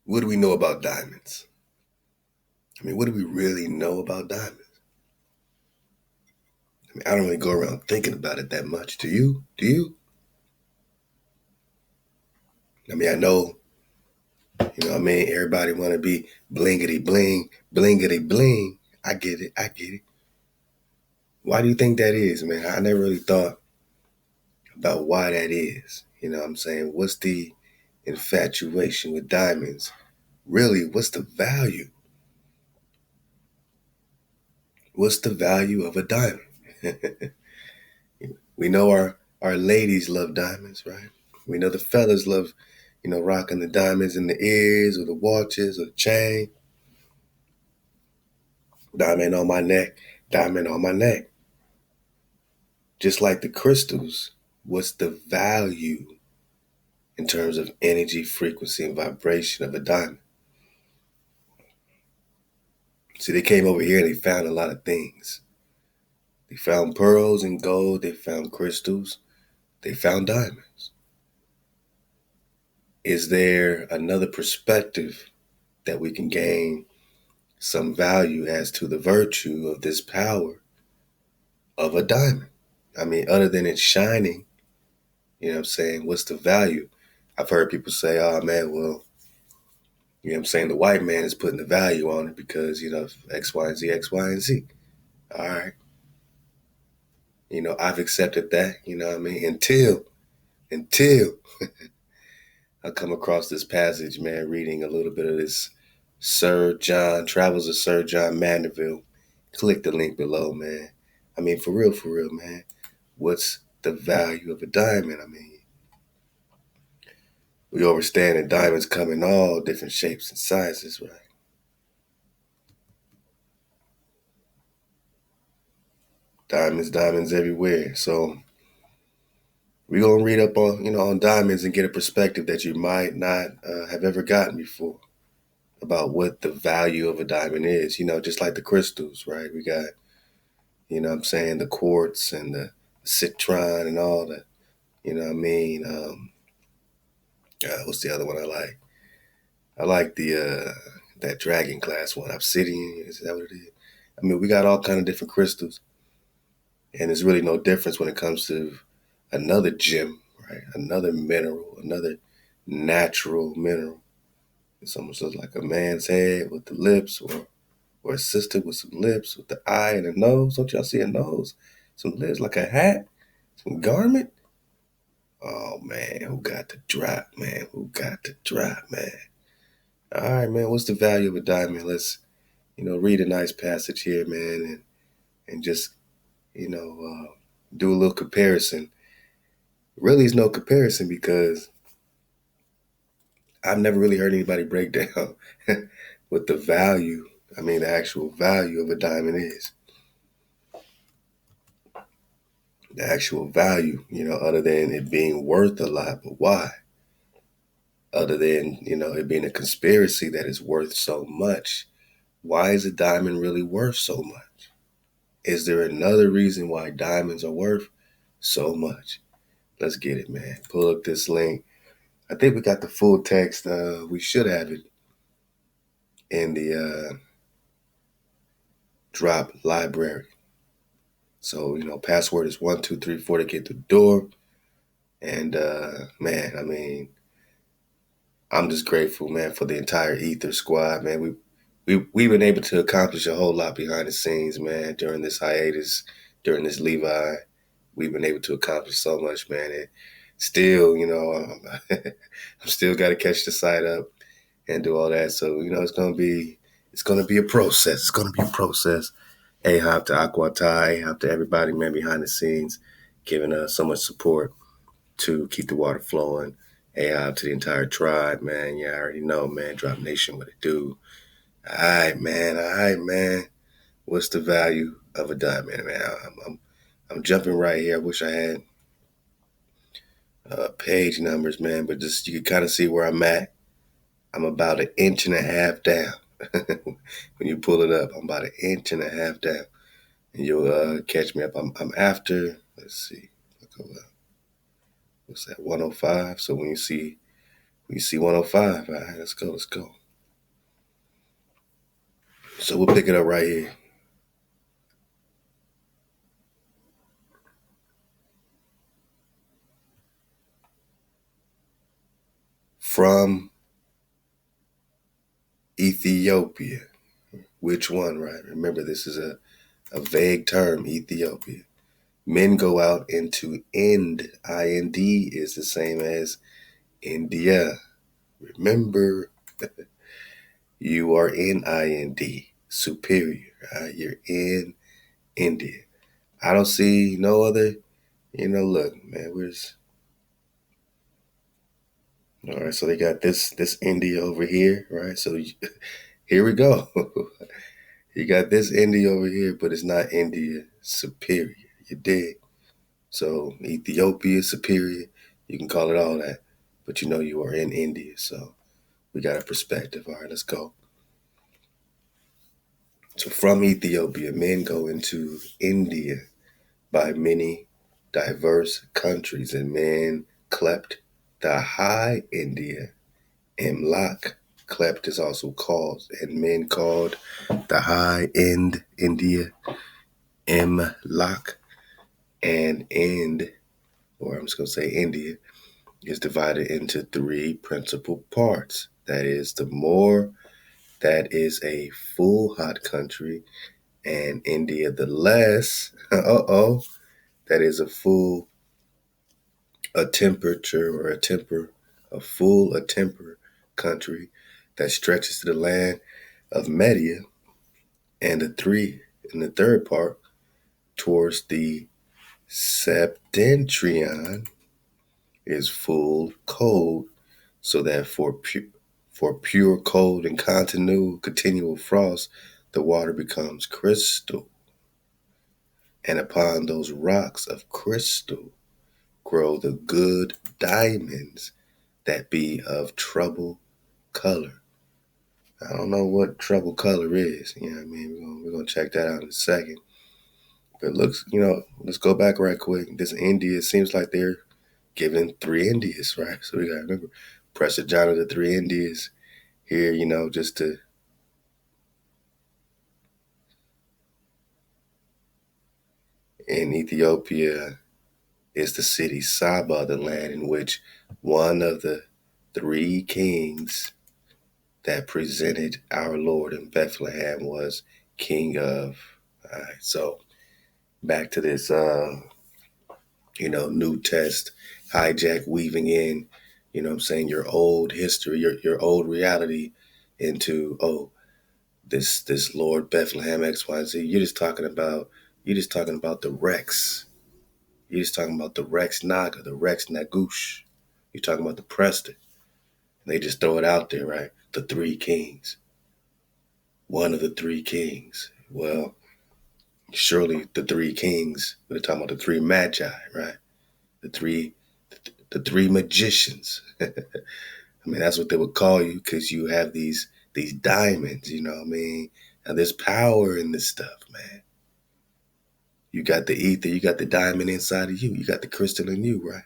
What do we know about diamonds? I mean, what do we really know about diamonds? I mean, I don't really go around thinking about it that much. Do you? Do you? I mean, I know, I mean, everybody want to be blingity bling, blingity bling. I get it. I get it. Why do you think that is, man? I never really thought about why that is. You know what I'm saying? What's the infatuation with diamonds? Really, what's the value? What's the value of a diamond? We know our ladies love diamonds, right? We know the fellas love, rocking the diamonds in the ears or the watches or the chain. Diamond on my neck, diamond on my neck. Just like the crystals, what's the value in terms of energy, frequency, and vibration of a diamond? See, they came over here and they found a lot of things. They found pearls and gold, they found crystals, they found diamonds. Is there another perspective that we can gain some value as to the virtue of this power of a diamond? I mean, other than it shining, you know what I'm saying? What's the value? I've heard people say, oh man, well, you know what I'm saying? The white man is putting the value on it because, X, Y, and Z, X, Y, and Z. All right. I've accepted that, you know what I mean? Until I come across this passage, man, reading a little bit of this Travels of Sir John Mandeville. Click the link below, man. I mean, for real, man. What's the value of a diamond? I mean, we understand that diamonds come in all different shapes and sizes, right? Diamonds everywhere. So we're going to read up on diamonds and get a perspective that you might not have ever gotten before about what the value of a diamond is, just like the crystals, right? We got, what I'm saying, the quartz and the citron and all that, you know what I mean? What's the other one I like? I like that dragon glass one, obsidian, is that what it is? I mean, we got all kind of different crystals, and there's really no difference when it comes to another gem, right? Another mineral, another natural mineral. It's almost like a man's head with the lips, or a sister with some lips, with the eye and a nose. Don't y'all see a nose? Some lips, like a hat, some garment. Oh man, who got the drop, man? Who got the drop, man? All right, man. What's the value of a diamond? Let's, read a nice passage here, man, and just, do a little comparison. Really, is no comparison because I've never really heard anybody break down what the value, I mean, the actual value of a diamond is. The actual value, other than it being worth a lot, but why? Other than, it being a conspiracy that is worth so much. Why is a diamond really worth so much? Is there another reason why diamonds are worth so much? Let's get it, man. Pull up this link. I think we got the full text. We should have it in the drop library. So, password is 1234 to get through the door. And man, I mean, I'm just grateful, man, for the entire Ether squad, man. We've been able to accomplish a whole lot behind the scenes, man, during this hiatus, during this Levi. We've been able to accomplish so much, man. And still, I'm still got to catch the site up and do all that. So, it's gonna be a process. It's gonna be a process. Ahchwa to Ahchwa, Ahchwa to everybody, man, behind the scenes, giving us so much support to keep the water flowing. Ahchwa to the entire tribe, man. Yeah, I already know, man. Drop Nation, what it do? All right, man. What's the value of a diamond, man? I'm jumping right here. I wish I had page numbers, man, but just you can kind of see where I'm at. I'm about 1.5 inches down. When you pull it up, I'm about 1.5 inches down, and you'll catch me up. I'm after. Let's see. What's that? 105. So when you see We see 105. All right, let's go. Let's go. So we'll pick it up right here. From Ethiopia. Which one, right? Remember, this is a vague term, Ethiopia. Men go out into Ind. IND is the same as India. Remember, you are in IND, superior. Right? You're in India. I don't see no other, look, man, where's, all right, so they got this India over here, right? So here we go. You got this India over here, but it's not India superior. You dig? So Ethiopia superior, you can call it all that, but you are in India. So we got a perspective. All right, let's go. So from Ethiopia, men go into India by many diverse countries, and men clept the high India. Imlak, clept is also called, and men called the high end India Imlak, and Ind, or I'm just going to say India, is divided into three principal parts. That is the Moor, that is a full hot country, and India the less, that is a temperature or a full temper country that stretches to the land of Media, and the third part towards the septentrion is full cold, so that for pure cold and continual frost, the water becomes crystal. And upon those rocks of crystal grow the good diamonds that be of trouble color. I don't know what trouble color is. You know what I mean? We're gonna check that out in a second. But it looks, let's go back right quick. This India, it seems like they're giving three Indias, right? So we gotta remember, Pressure John of the three Indias here, just to in Ethiopia is the city Saba, the land in which one of the three kings that presented our Lord in Bethlehem was king of. All right, so back to this, New Test hijack, weaving in, what I'm saying, your old history, your old reality into, this Lord Bethlehem XYZ. You're just talking about the Rex. You're just talking about the Rex Naga, the Rex Nagoosh. You're talking about the Preston. And they just throw it out there, right? The three kings. One of the three kings. Well, surely the three kings, we're talking about the three magi, right? The three magicians. I mean, that's what they would call you, because you have these diamonds, you know what I mean? And there's power in this stuff, man. You got the ether, you got the diamond inside of you, you got the crystal in you, right?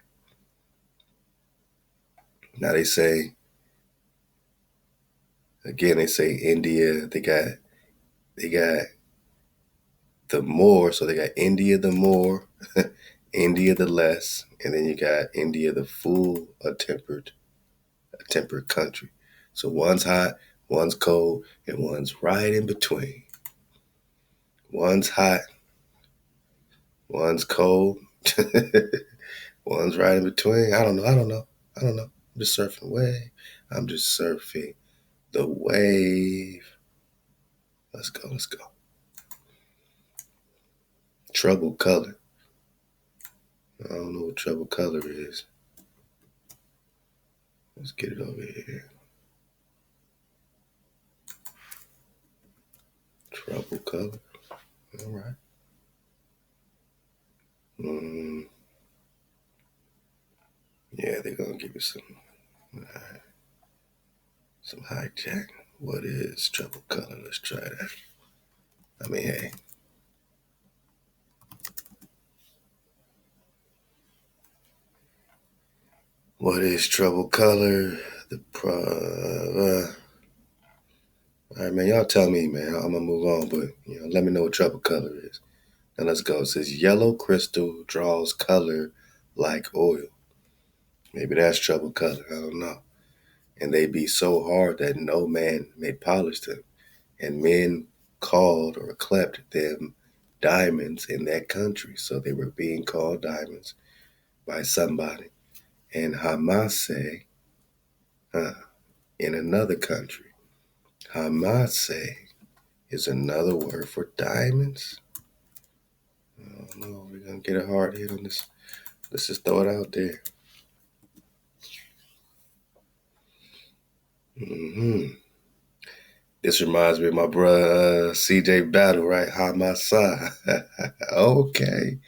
Now they say India, they got the more, so they got India the more, India the less, and then you got India the full, a tempered country. So one's hot, one's cold, and one's right in between. One's hot, one's cold, one's right in between. I don't know. I'm just surfing the wave. I'm just surfing the wave. Let's go. Trouble color. I don't know what trouble color is. Let's get it over here. Trouble color. All right. Yeah, they're gonna give you some hijack. What is trouble color? Let's try that. I mean, hey. What is trouble color? All right, man. Y'all tell me, man. I'm gonna move on, but let me know what trouble color is. Now let's go. It says yellow crystal draws color like oil. Maybe that's trouble color. I don't know. And they be so hard that no man may polish them. And men called or clept them diamonds in that country. So they were being called diamonds by somebody. And Hamase in another country. Hamase is another word for diamonds. I don't know. We're going to get a hard hit on this. Let's just throw it out there. This reminds me of my brother CJ Battle, right? Hamasa. Okay.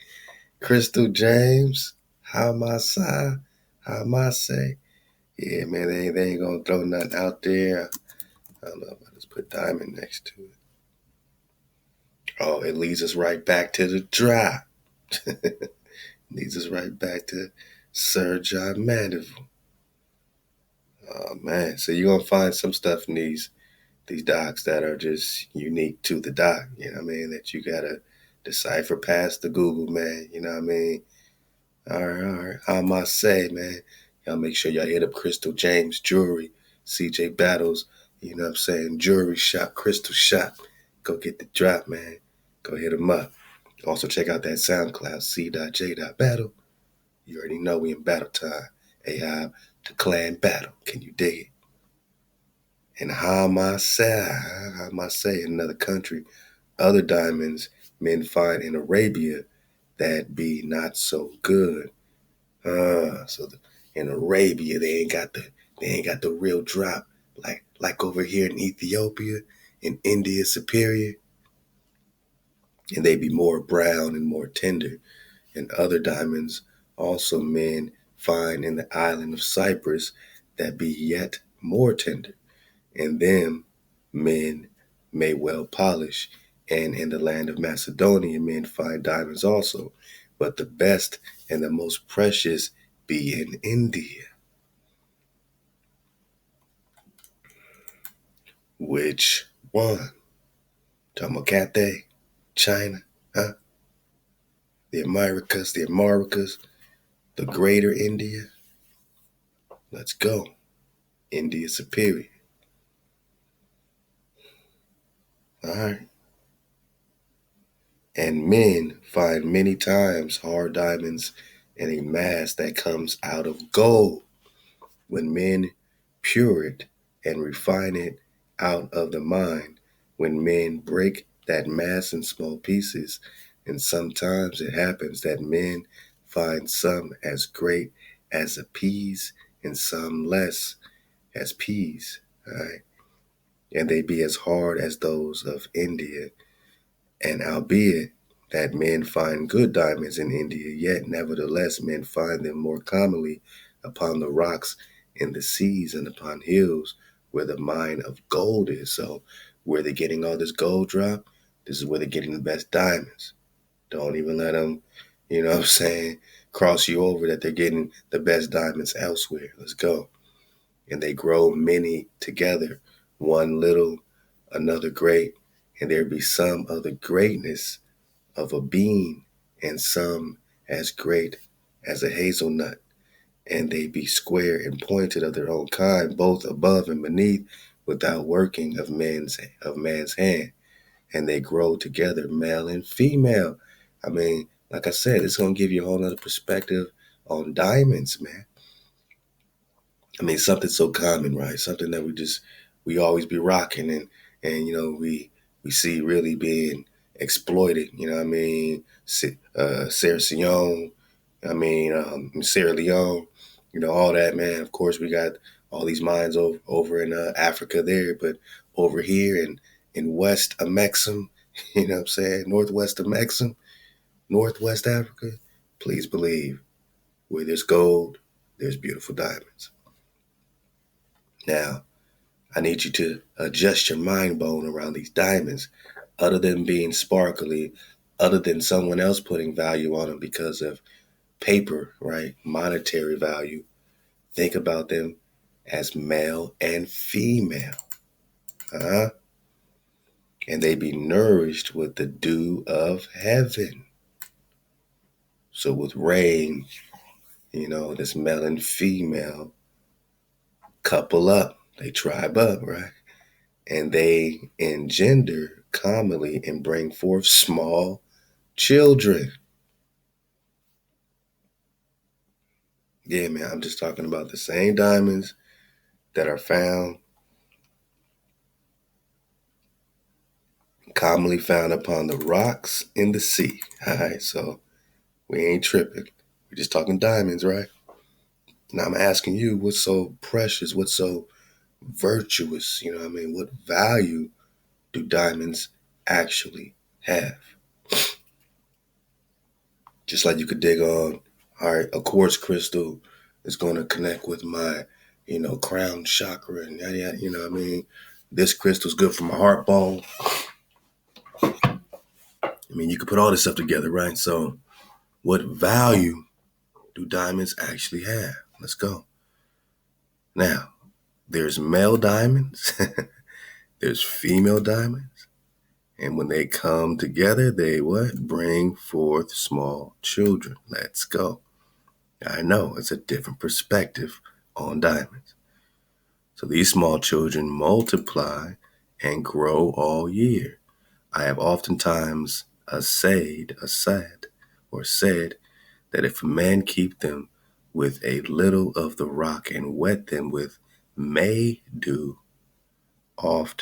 Crystal James. Hamasa. Hamase. Yeah, man, they ain't going to throw nothing out there. I don't know if I just put diamond next to it. Oh, it leads us right back to the drop. Leads us right back to Sir John Mandeville. Oh, man. So you're going to find some stuff in these docs that are just unique to the doc, you know what I mean, that you got to decipher past the Google, man, you know what I mean? All right. I must say, man, y'all make sure y'all hit up Crystal James Jewelry, CJ Battles, you know what I'm saying, Jewelry Shop, Crystal Shop. Go get the drop, man. Go hit them up. Also check out that SoundCloud, c.j.battle. You already know we in battle time. Ahab to clan battle. Can you dig it? And how am I say, in another country, other diamonds men find in Arabia that be not so good. In Arabia they ain't got the real drop like over here in Ethiopia, in India Superior, and they be more brown and more tender. And other diamonds also men find in the island of Cyprus that be yet more tender. And them men may well polish. And in the land of Macedonia, men find diamonds also. But the best and the most precious be in India. Which one? Tamakate? China? Huh? The Americas? The greater India? Let's go. India Superior. All right. And men find many times hard diamonds in a mass that comes out of gold. When men pure it and refine it out of the mine, when men break that mass in small pieces, and sometimes it happens that men find some as great as a peas and some less as peas, right? And they be as hard as those of India. And albeit that men find good diamonds in India, yet nevertheless men find them more commonly upon the rocks in the seas and upon hills where the mine of gold is. So where they're getting all this gold drop, this is where they're getting the best diamonds. Don't even let them, you know what I'm saying, cross you over that they're getting the best diamonds elsewhere. Let's go. And they grow many together, one little, another great, and there be some of the greatness of a bean, and some as great as a hazelnut, and they be square and pointed of their own kind, both above and beneath, without working of man's hand, and they grow together, male and female. I mean, like I said, it's gonna give you a whole other perspective on diamonds, man. I mean, something so common, right? Something that we always be rocking, and we see really being exploited. You know what I mean? Sierra Leone, Sierra Leone, all that, man. Of course, we got all these mines over in Africa there, but over here in West Amexem, you know what I'm saying? Northwest Amexem, Northwest Africa, please believe where there's gold, there's beautiful diamonds. Now, I need you to adjust your mind bone around these diamonds, other than being sparkly, other than someone else putting value on them because of paper, right? Monetary value. Think about them as male and female. And they be nourished with the dew of heaven. So with rain, this male and female couple up. They tribe up, right? And they engender commonly and bring forth small children. Yeah, man, I'm just talking about the same diamonds that are commonly found upon the rocks in the sea. All right, so we ain't tripping. We're just talking diamonds, right? Now I'm asking you, what's so precious? What's so virtuous? What value do diamonds actually have? Just like you could dig on, all right, a quartz crystal is going to connect with my, crown chakra and yada, yada, This crystal's good for my heart bone. You could put all this stuff together, right? So what value do diamonds actually have? Let's go. Now, there's male diamonds, there's female diamonds, and when they come together, they what? Bring forth small children. Let's go. I know it's a different perspective on diamonds. So these small children multiply and grow all year. I have oftentimes said that if a man keep them with a little of the rock and wet them with May dew, something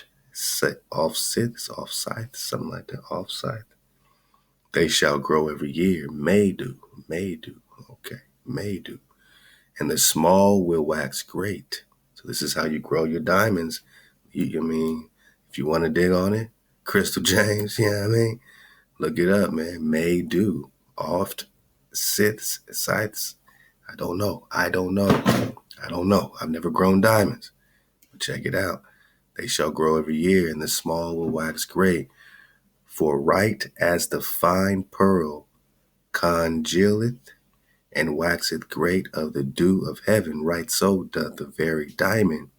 like that, offside, they shall grow every year. May dew, okay, May dew. And the small will wax great. So this is how you grow your diamonds. If you want to dig on it, Crystal James, look it up, man. May do. Oft sights. I don't know. I've never grown diamonds. But check it out. They shall grow every year, and the small will wax great. For right as the fine pearl congealeth and waxeth great of the dew of heaven, right so doth the very diamond.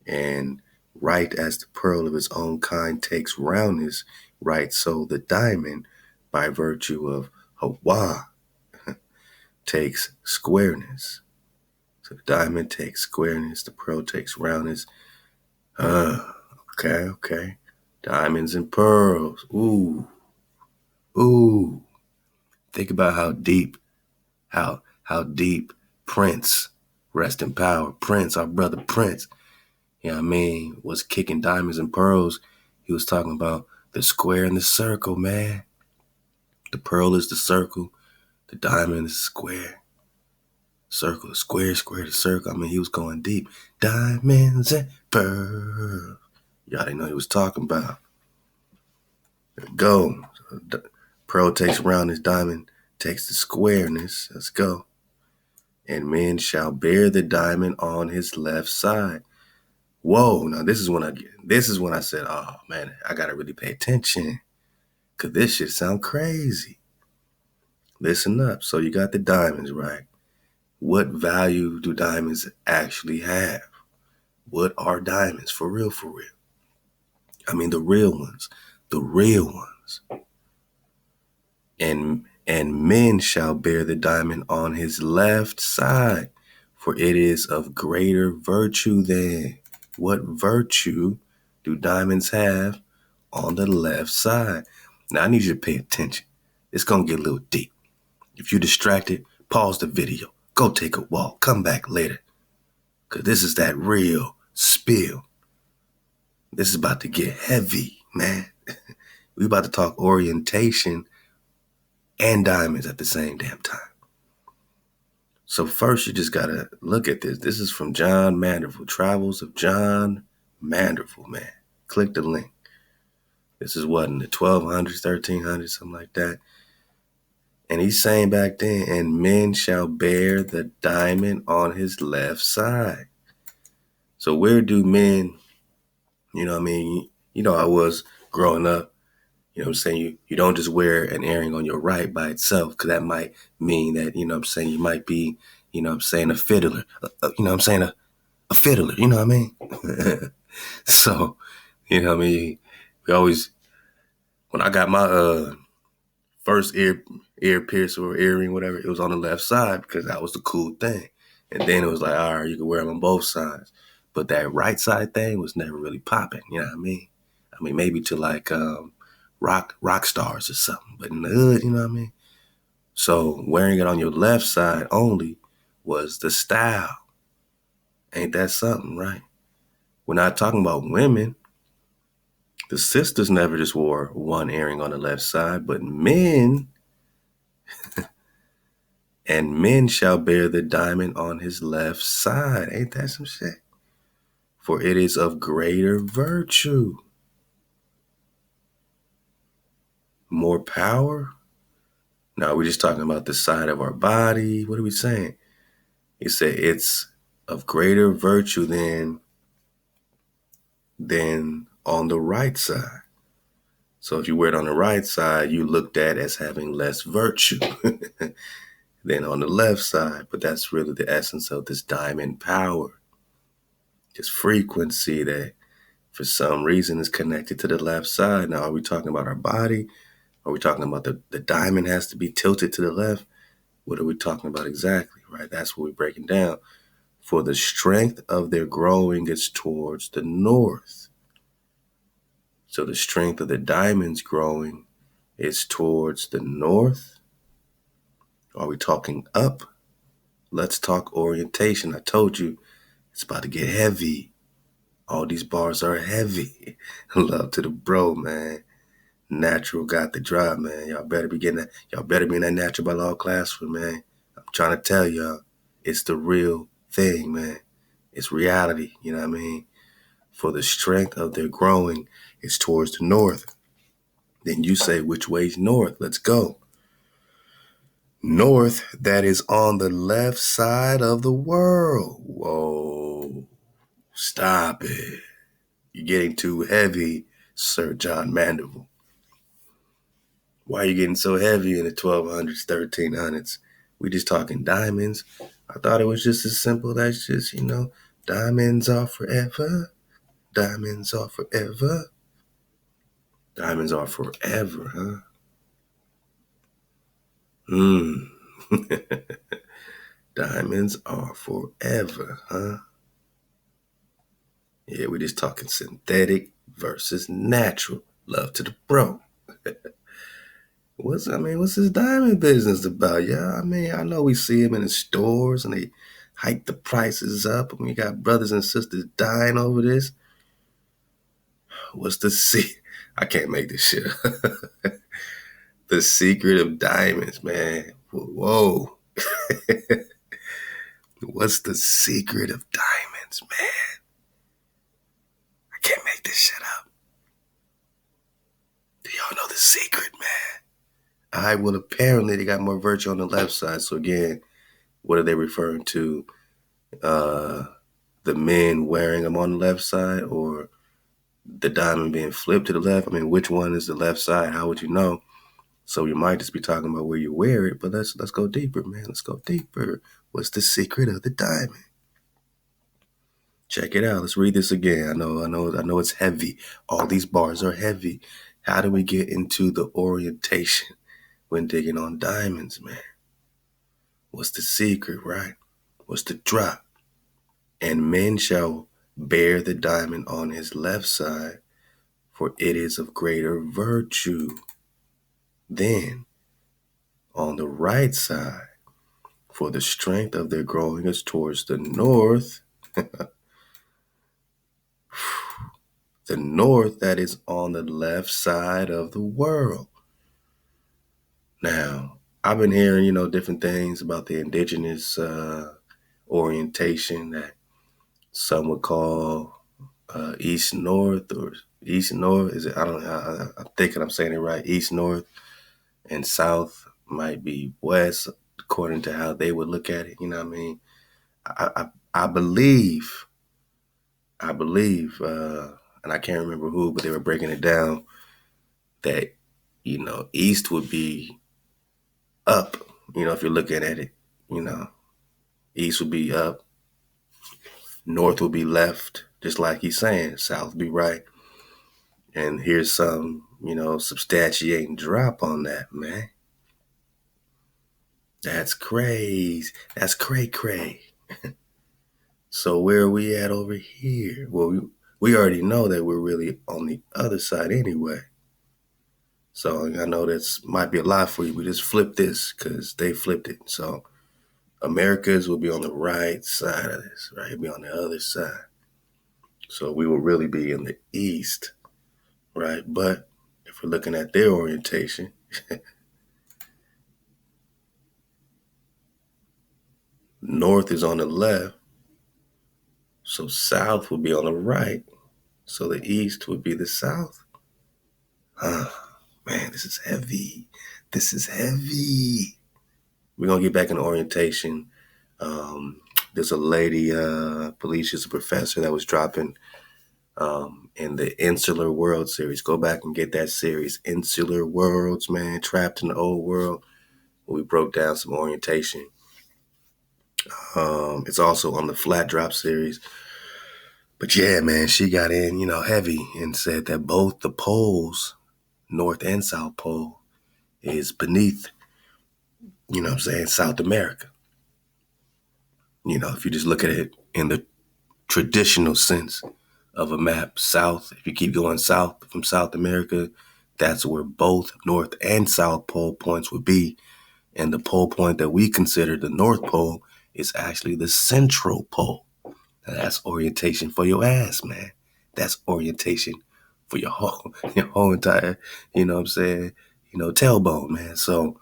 And right as the pearl of its own kind takes roundness, right so the diamond, by virtue of Ahchwa, takes squareness. So the diamond takes squareness, the pearl takes roundness. Okay. Diamonds and pearls. Ooh. Think about how deep Prince, rest in power, Prince, our brother Prince, was kicking diamonds and pearls. He was talking about the square and the circle, man. The pearl is the circle. The diamond is the square. Circle, the square, the circle. He was going deep. Diamonds and pearls. Y'all didn't know he was talking about. There we go. So pearl takes roundness, diamond takes the squareness. Let's go. And men shall bear the diamond on his left side. Whoa, now this is when I said, oh man, I gotta really pay attention. Cause this shit sound crazy. Listen up. So you got the diamonds, right? What value do diamonds actually have? What are diamonds for real? The real ones. And men shall bear the diamond on his left side, for it is of greater virtue than. What virtue do diamonds have on the left side? Now I need you to pay attention. It's gonna get a little deep. If you're distracted, pause the video. Go take a walk. Come back later. Because this is that real spill. This is about to get heavy, man. We about to talk orientation and diamonds at the same damn time. So first, you just got to look at this. This is from John Mandeville, Travels of John Mandeville, man. Click the link. This is what, in the 1200s, 1300s, something like that. And he's saying back then, and men shall bear the diamond on his left side. So where do men, I was growing up, you don't just wear an earring on your right by itself, because that might mean that, you might be, a fiddler, a fiddler, you know what I mean? So, you know what I mean? We always, when I got my first ear piercer or earring, whatever, it was on the left side because that was the cool thing. And then it was like, all right, you can wear them on both sides. But that right side thing was never really popping, you know what I mean? I mean, maybe to like rock stars or something, but in the hood, you know what I mean? So wearing it on your left side only was the style. Ain't that something, right? We're not talking about women. The sisters never just wore one earring on the left side, but men, and men shall bear the diamond on his left side. Ain't that some shit? For it is of greater virtue. More power? No, we're just talking about the side of our body. What are we saying? He said it's of greater virtue than on the right side. So if you wear it on the right side, you looked at as having less virtue than on the left side. But that's really the essence of this diamond power. This frequency that for some reason is connected to the left side. Now, are we talking about our body? Are we talking about the diamond has to be tilted to the left? What are we talking about exactly, right? That's what we're breaking down. For the strength of their growing is towards the north. So the strength of the diamonds growing is towards the north. Are we talking up? Let's talk orientation. I told you it's about to get heavy. All these bars are heavy. Love to the bro, man. Natural got the drop, man. Y'all better be getting that. Y'all better be in that natural by law classroom, man. I'm trying to tell y'all, it's the real thing, man. It's reality, you know what I mean? For the strength of their growing is towards the north. Then you say, which way's north? Let's go. North, that is on the left side of the world. Whoa, stop it. You're getting too heavy, Sir John Mandeville. Why are you getting so heavy in the 1200s, 1300s? We just talking diamonds. I thought it was just as simple as just, diamonds are forever. Diamonds are forever. Diamonds are forever, huh? Diamonds are forever, huh? Yeah, we just talking synthetic versus natural. Love to the bro. What's this diamond business about, y'all? I mean, I know we see them in the stores and they hike the prices up and we got brothers and sisters dying over this. What's the secret? I can't make this shit up. The secret of diamonds, man. Whoa. What's the secret of diamonds, man? I can't make this shit up. Do y'all know the secret, man? All right, well, apparently they got more virtue on the left side. So again, what are they referring to? The men wearing them on the left side or the diamond being flipped to the left? I mean, which one is the left side? How would you know? So you might just be talking about where you wear it, but let's go deeper, man. Let's go deeper. What's the secret of the diamond? Check it out. Let's read this again. I know it's heavy. All these bars are heavy. How do we get into the orientation when digging on diamonds, man? What's the secret, right? What's the drop? And men shall bear the diamond on his left side, for it is of greater virtue than on the right side. For the strength of their growing is towards the north. The north that is on the left side of the world. Now, I've been hearing, different things about the indigenous orientation that some would call east-north or east-north. Is it? I don't know. I'm thinking I'm saying it right. East-north and south might be west, according to how they would look at it. You know what I mean? I believe, and I can't remember who, but they were breaking it down that, east would be up, if you're looking at it, east would be up. North will be left, just like he's saying. South will be right. And here's some, substantiating drop on that, man. That's crazy. That's cray. So where are we at over here? Well, we already know that we're really on the other side anyway. So I know that's might be a lot for you. We just flip this because they flipped it. So Americas will be on the right side of this, right? It'll be on the other side. So we will really be in the east, right? But if we're looking at their orientation, north is on the left, so south will be on the right. So the east would be the south. Man, this is heavy. This is heavy. We're going to get back in orientation. There's a lady, I believe she's a professor, that was dropping in the Insular World series. Go back and get that series, Insular Worlds, man, Trapped in the Old World. We broke down some orientation. It's also on the Flat Drop series. But yeah, man, she got in, heavy and said that both the poles, North and South Pole, is beneath, South America. If you just look at it in the traditional sense of a map, south, if you keep going south from South America, that's where both North and South Pole points would be. And the pole point that we consider the North Pole is actually the Central Pole. Now, that's orientation for your ass, man. That's orientation for your whole entire, tailbone, man. So,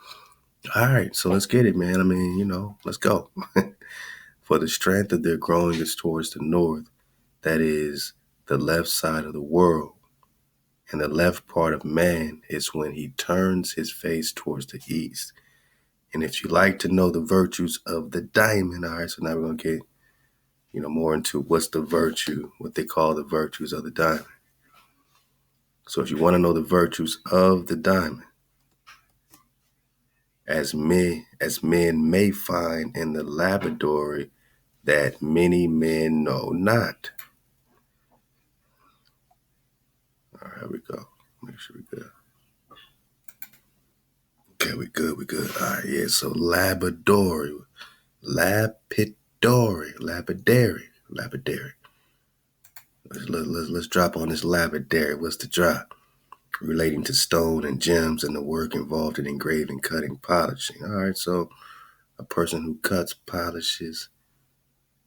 all right, so let's get it, man. I mean, let's go. For the strength of their growing is towards the north, that is the left side of the world. And the left part of man is when he turns his face towards the east. And if you like to know the virtues of the diamond, all right, so now we're going to get, more into what's the virtue, what they call the virtues of the diamond. So if you want to know the virtues of the diamond, as men may find in the laboratory that many men know not. All right, here we go. Make sure we're good. Okay, we good. All right, yeah, so lapidary. Let's drop on this lapidary. What's the drop? Relating to stone and gems and the work involved in engraving, cutting, polishing. All right, so a person who cuts, polishes,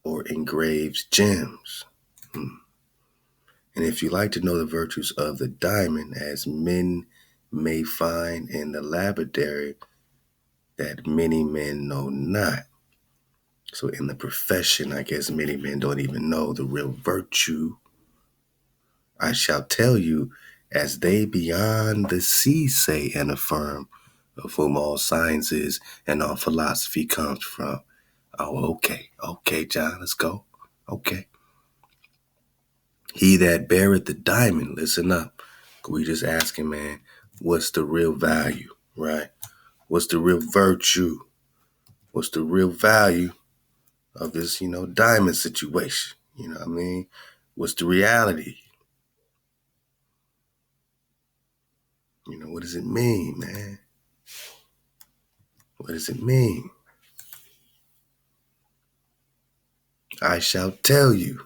or engraves gems. And if you like to know the virtues of the diamond, as men may find in the lapidary that many men know not. So in the profession, I guess many men don't even know the real virtue. I shall tell you, as they beyond the sea say and affirm, of whom all science is and all philosophy comes from. Oh, okay, John, let's go. Okay. He that beareth the diamond, listen up. We just asking, man, what's the real value, right? What's the real virtue? What's the real value of this, diamond situation? You know what I mean? What's the reality? What does it mean, man? What does it mean? I shall tell you,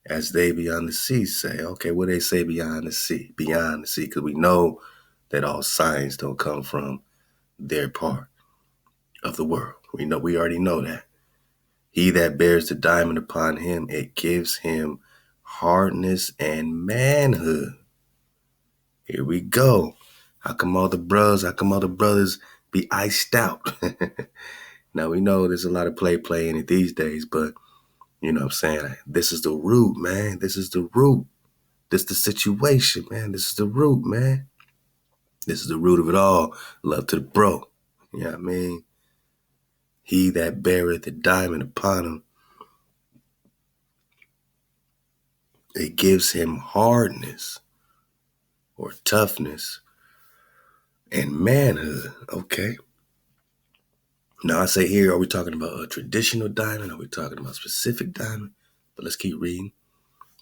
as they beyond the sea say. Okay, what they say beyond the sea? Beyond the sea, because we know that all science don't come from their part of the world. We already know that. He that bears the diamond upon him, it gives him hardness and manhood. Here we go. How come all the brothers be iced out? Now we know there's a lot of play in it these days, but you know what I'm saying? This is the root, man. This is the root. This is the situation, man. This is the root, man. This is the root of it all. Love to the bro. You know what I mean? He that beareth the diamond upon him, it gives him hardness or toughness and manhood. Okay. Now I say here, are we talking about a traditional diamond? Are we talking about specific diamond? But let's keep reading.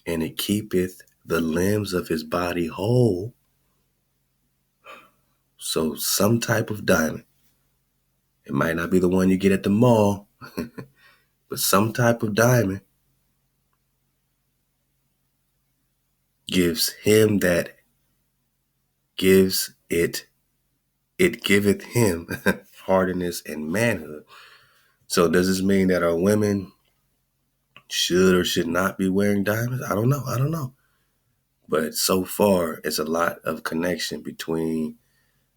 And it keepeth the limbs of his body whole. So some type of diamond. It might not be the one you get at the mall, but some type of diamond gives him that gives it giveth him hardiness and manhood. So does this mean that our women should or should not be wearing diamonds? I don't know. But so far, it's a lot of connection between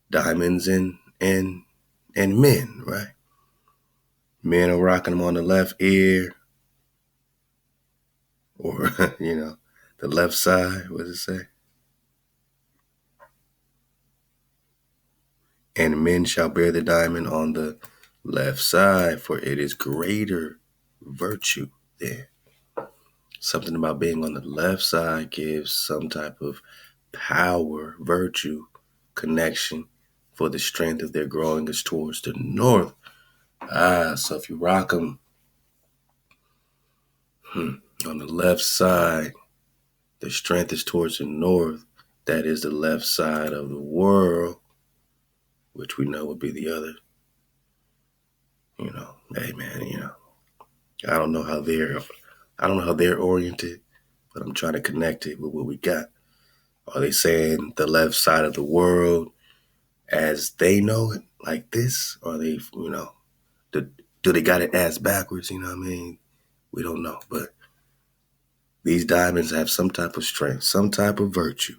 diamonds and men, right? Men are rocking them on the left ear, or the left side. What does it say? And men shall bear the diamond on the left side, for it is greater virtue there. Something about being on the left side gives some type of power, virtue, connection for the strength of their growing is towards the north. So if you rock them on the left side, the strength is towards the north. That is the left side of the world, which we know would be the other. Hey man, I don't know how they're oriented, but I'm trying to connect it with what we got. Are they saying the left side of the world as they know it, like this? Or are they, do they got it ass backwards? You know what I mean? We don't know, but these diamonds have some type of strength, some type of virtue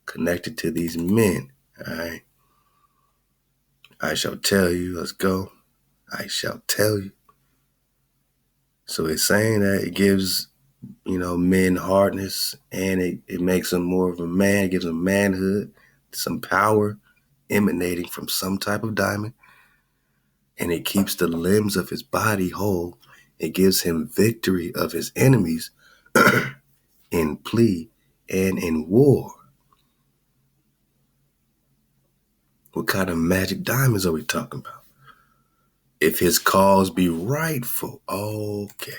connected to these men. All right. I shall tell you. Let's go. I shall tell you. So it's saying that it gives, men hardness, and it makes them more of a man. It gives them manhood, some power emanating from some type of diamond, and it keeps the limbs of his body whole. It gives him victory of his enemies in plea and in war. What kind of magic diamonds are we talking about? If his cause be rightful. Okay.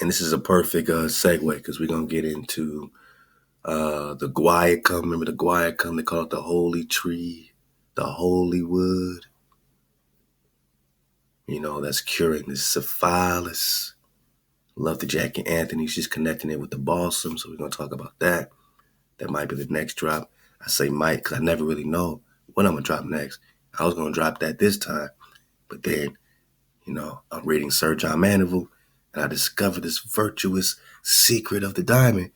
And this is a perfect segue, because we're going to get into the guaiacum. Remember the guaiacum? They call it the holy tree, the holy wood. That's curing the syphilis. Love the Jackie Anthony's just connecting it with the balsam. So we're going to talk about that. That might be the next drop. I say might because I never really know what I'm going to drop next. I was going to drop that this time. But then, I'm reading Sir John Mandeville, and I discovered this virtuous secret of the diamond.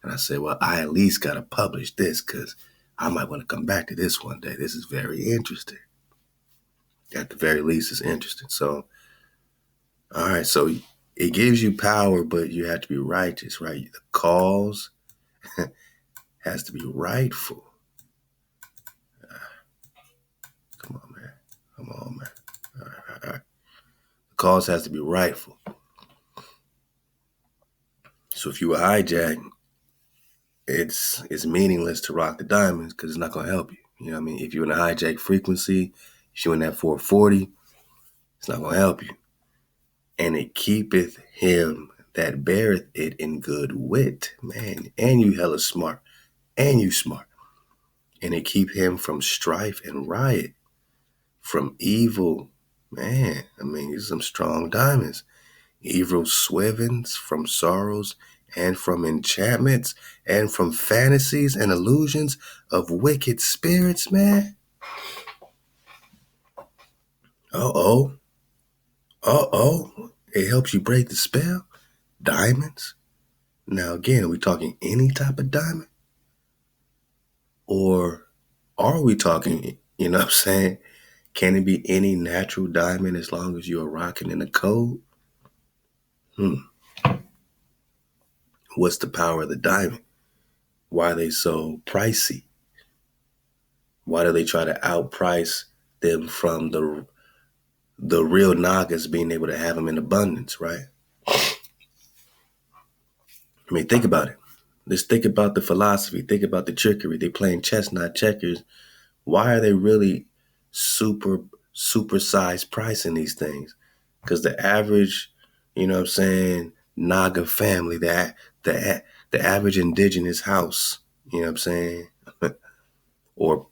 And I said, well, I at least got to publish this because I might want to come back to this one day. This is very interesting. At the very least, it's interesting. So, all right. So it gives you power, but you have to be righteous, right? The cause has to be rightful. Come on, man. All right. The cause has to be rightful. So if you were hijacked, it's meaningless to rock the diamonds because it's not going to help you. You know what I mean? If you're in a hijack frequency, if you're in that 440, it's not going to help you. And it keepeth him that beareth it in good wit. Man, and you hella smart. And you smart. And it keep him from strife and riot, from evil. Man, these are some strong diamonds. Evil swivens, from sorrows, and from enchantments, and from fantasies and illusions of wicked spirits, man. Uh-oh. It helps you break the spell. Diamonds. Now, again, are we talking any type of diamond? Or are we talking, you know what I'm saying? Can it be any natural diamond as long as you are rocking in the code? What's the power of the diamond? Why are they so pricey? Why do they try to outprice them from the real Nagas being able to have them in abundance, right? Think about it. Let's think about the philosophy. Think about the trickery. They playing chess, not checkers. Why are they really super supersized pricing these things. Because the average, Naga family, the average indigenous house, you know what I'm saying? Or,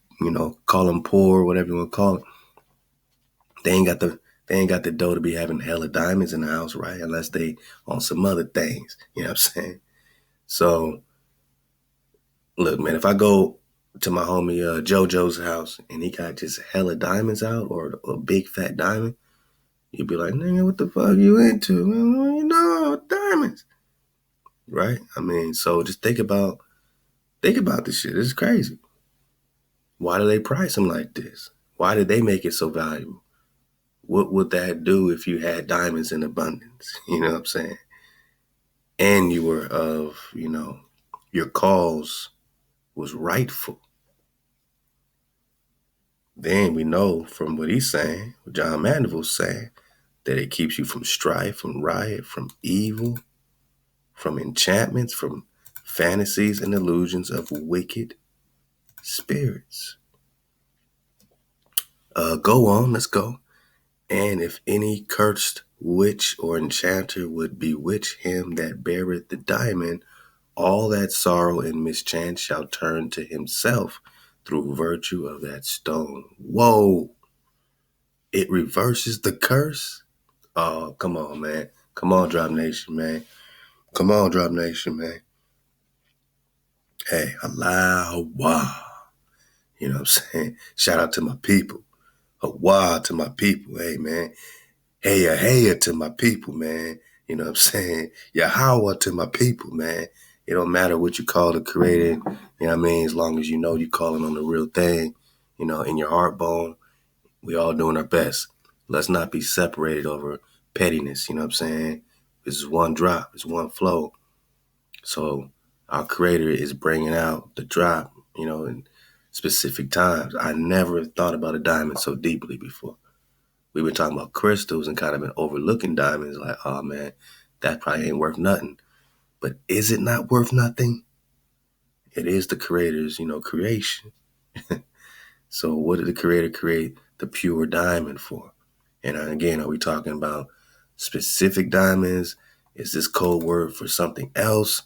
call them poor, whatever you want to call it. They ain't got the dough to be having hella diamonds in the house, right? Unless they on some other things, you know what I'm saying? So, look, man, if I go to my homie JoJo's house and he got just hella diamonds out or a big fat diamond, you'd be like, nigga, what the fuck you into? Diamonds. Right? I mean, so just think about this shit. This is crazy. Why do they price them like this? Why did they make it so valuable? What would that do if you had diamonds in abundance? You know what I'm saying? And you were your cause was rightful. Then we know from what he's saying, what John Mandeville's saying, that it keeps you from strife, from riot, from evil, from enchantments, from fantasies and illusions of wicked spirits. Go on, let's go. And if any cursed witch or enchanter would bewitch him that beareth the diamond, all that sorrow and mischance shall turn to himself through virtue of that stone. Whoa! It reverses the curse? Oh, come on, man. Come on, Drop Nation, man. Come on, Drop Nation, man. Hey, Ahchwa. You know what I'm saying? Shout out to my people. Ahchwa to my people. Hey, man. Hey to my people, man. You know what I'm saying? Yahweh to my people, man. It don't matter what you call the creator, you know what I mean? As long as you know you're calling on the real thing, in your heart bone, we all doing our best. Let's not be separated over pettiness, you know what I'm saying? This is one drop, it's one flow. So our creator is bringing out the drop, in specific times. I never thought about a diamond so deeply before. We've been talking about crystals and kind of been overlooking diamonds like, oh man, that probably ain't worth nothing. But is it not worth nothing? It is the creator's, creation. So what did the creator create the pure diamond for? And again, are we talking about specific diamonds? Is this code word for something else?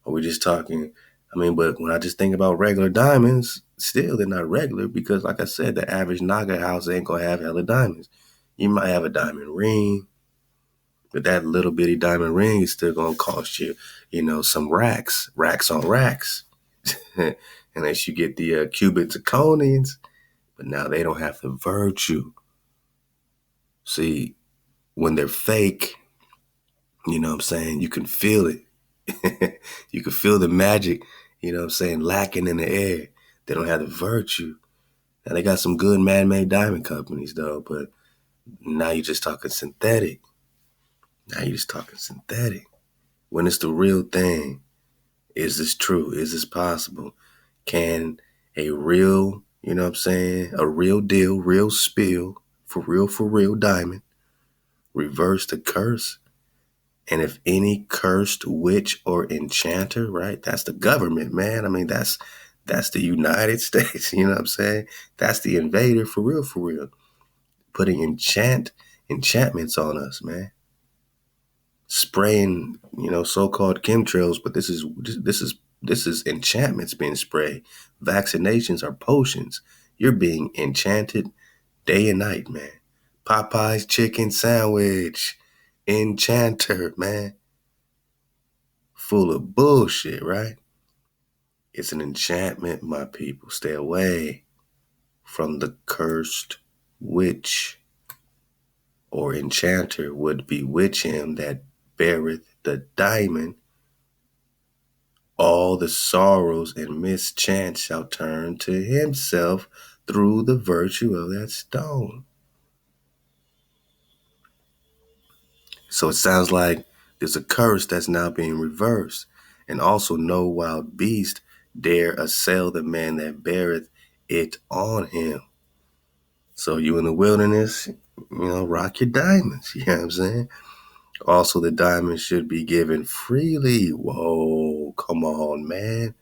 Are we just talking, but when I just think about regular diamonds, still they're not regular because like I said, the average Naga house ain't gonna have hella diamonds. You might have a diamond ring, but that little bitty diamond ring is still gonna cost you, some racks on racks. Unless you get the Cuban zirconians, but now they don't have the virtue. See, when they're fake, you know what I'm saying, you can feel it. You can feel the magic, lacking in the air. They don't have the virtue. Now they got some good man-made diamond companies though, but now you're just talking synthetic. When it's the real thing, is this true? Is this possible? Can a real, a real deal, real spill, for real diamond, reverse the curse? And if any cursed witch or enchanter, right? That's the government, man. That's the United States, you know what I'm saying? That's the invader for real. Putting enchantments on us, man. Spraying, so-called chemtrails, but this is enchantments being sprayed. Vaccinations are potions. You're being enchanted day and night, man. Popeye's chicken sandwich. Enchanter, man. Full of bullshit, right? It's an enchantment, my people. Stay away from the cursed witch or enchanter would bewitch him that beareth the diamond. All the sorrows and mischance shall turn to himself through the virtue of that stone. So it sounds like there's a curse that's now being reversed. And also no wild beast dare assail the man that beareth it on him. So you in the wilderness, rock your diamonds. You know what I'm saying? Also, the diamonds should be given freely. Whoa, come on, man.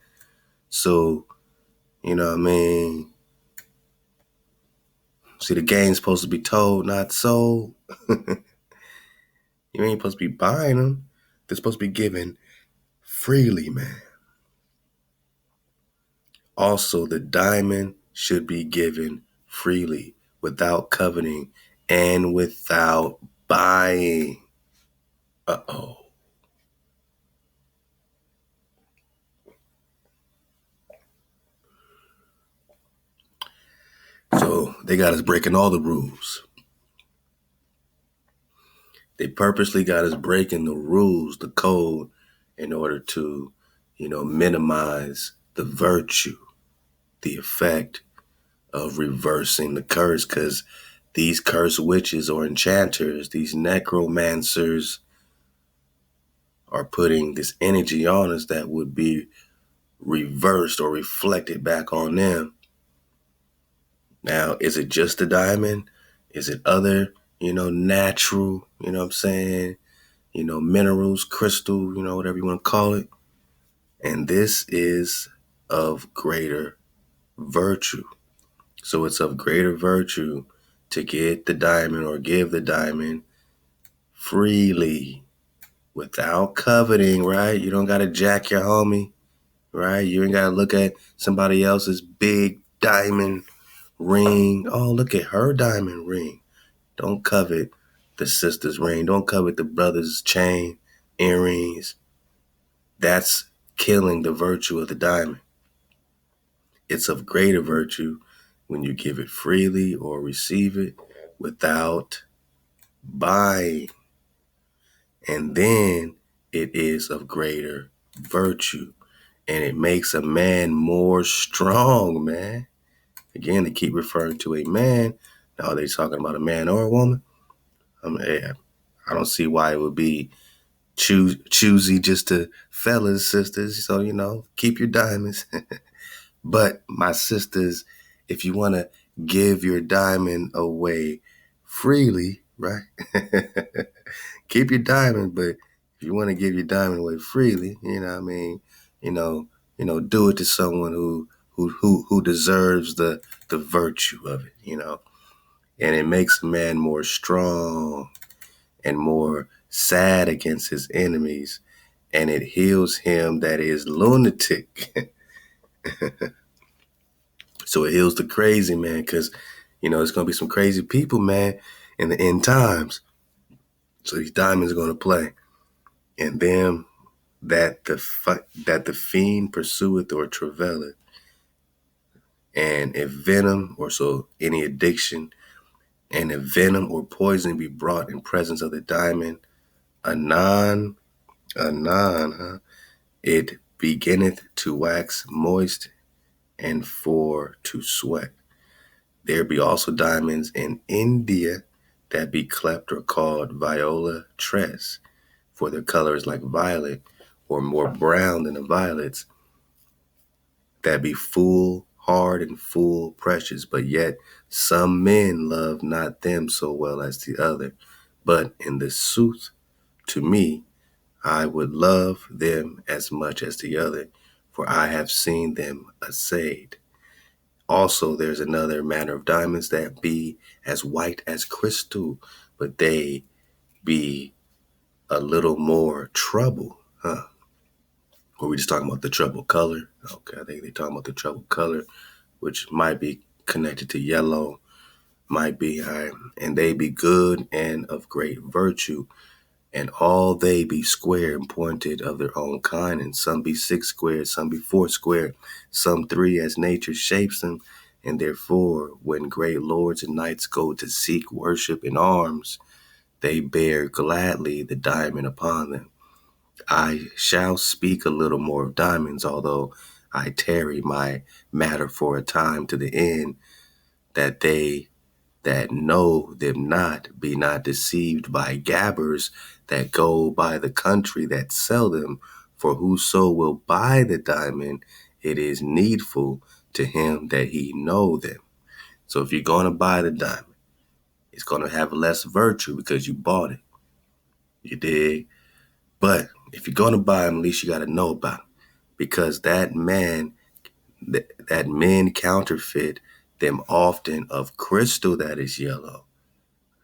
So, See, the game's supposed to be told, not sold. You ain't supposed to be buying them. They're supposed to be given freely, man. Also, the diamond should be given freely, without coveting and without buying. Uh-oh. So they got us breaking all the rules. They purposely got us breaking the rules, the code, in order to, minimize the virtue, the effect of reversing the curse. Because these cursed witches or enchanters, these necromancers, are putting this energy on us that would be reversed or reflected back on them. Now, is it just the diamond? Is it other, natural, minerals, crystal, whatever you want to call it? And this is of greater virtue. So it's of greater virtue to get the diamond or give the diamond freely, without coveting, right? You don't got to jack your homie, right? You ain't got to look at somebody else's big diamond ring. Oh, look at her diamond ring. Don't covet the sister's ring. Don't covet the brother's chain, earrings. That's killing the virtue of the diamond. It's of greater virtue when you give it freely or receive it without buying. And then it is of greater virtue. And it makes a man more strong, man. Again, they keep referring to a man. Now, are they talking about a man or a woman? I don't see why it would be choosy just to fellas, sisters. So, keep your diamonds. But my sisters, if you want to give your diamond away freely, right? Keep your diamond, but if you want to give your diamond away freely, do it to someone who deserves the virtue of it, and it makes a man more strong and more sad against his enemies, and it heals him that is lunatic. So it heals the crazy man, because it's gonna be some crazy people, man, in the end times. So these diamonds are gonna play, and them that the fiend pursueth or travaileth, and if venom or so any addiction, and if venom or poison be brought in presence of the diamond, anon, it beginneth to wax moist and for to sweat. There be also diamonds in India that be cleft or called viola tres, for their color is like violet, or more brown than the violets, that be full hard and full precious, but yet some men love not them so well as the other. But in the sooth, to me, I would love them as much as the other, for I have seen them assayed. Also, there's another manner of diamonds that be as white as crystal, but they be a little more trouble, huh? Or we just talking about the trouble color? Okay, I think they're talking about the trouble color, which might be connected to yellow, might be high, and they be good and of great virtue, and all they be square and pointed of their own kind, and some be 6 squared, some be 4 squared, some 3 as nature shapes them, and therefore when great lords and knights go to seek worship in arms, they bear gladly the diamond upon them. I shall speak a little more of diamonds, although I tarry my matter for a time to the end, that they that know them not be not deceived by gabbers that go by the country that sell them. For whoso will buy the diamond, it is needful to him that he know them. So if you're going to buy the diamond, it's going to have less virtue because you bought it. You dig? But if you're going to buy them, at least you got to know about them, because that men counterfeit them often of crystal that is yellow.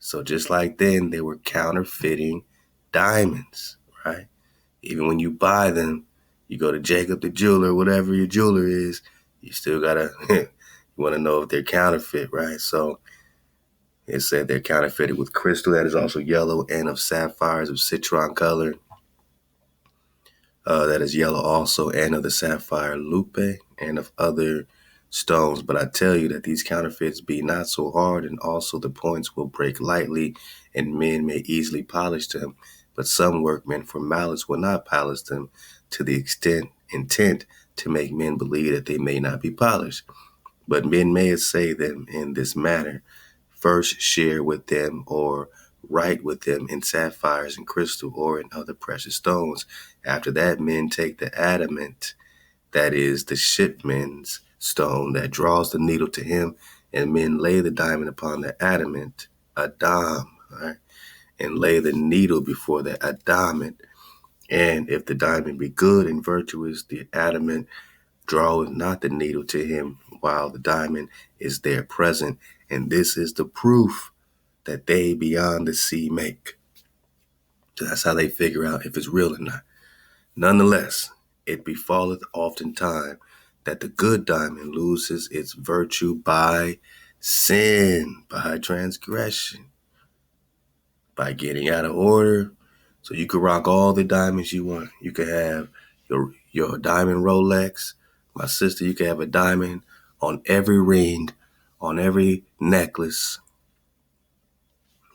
So just like then, they were counterfeiting diamonds, right? Even when you buy them, you go to Jacob the jeweler, whatever your jeweler is, you still gotta, you want to know if they're counterfeit, right? So it said they're counterfeited with crystal that is also yellow, and of sapphires of citron color, that is yellow also, and of the sapphire lupe, and of other stones. But I tell you that these counterfeits be not so hard, and also the points will break lightly, and men may easily polish them. But some workmen for malice will not polish them to the intent to make men believe that they may not be polished. But men may assay them in this manner: first share with them, or write with them in sapphires and crystal, or in other precious stones. After that, men take the adamant, that is the shipman's stone that draws the needle to him, and men lay the diamond upon the adamant, Adam, right? And lay the needle before the adamant. And if the diamond be good and virtuous, the adamant draweth not the needle to him while the diamond is there present. And this is the proof that they beyond the sea make. So that's how they figure out if it's real or not. Nonetheless, it befalleth oftentimes that the good diamond loses its virtue by sin, by transgression, by getting out of order. So you could rock all the diamonds you want. You could have your diamond Rolex. My sister, you could have a diamond on every ring, on every necklace.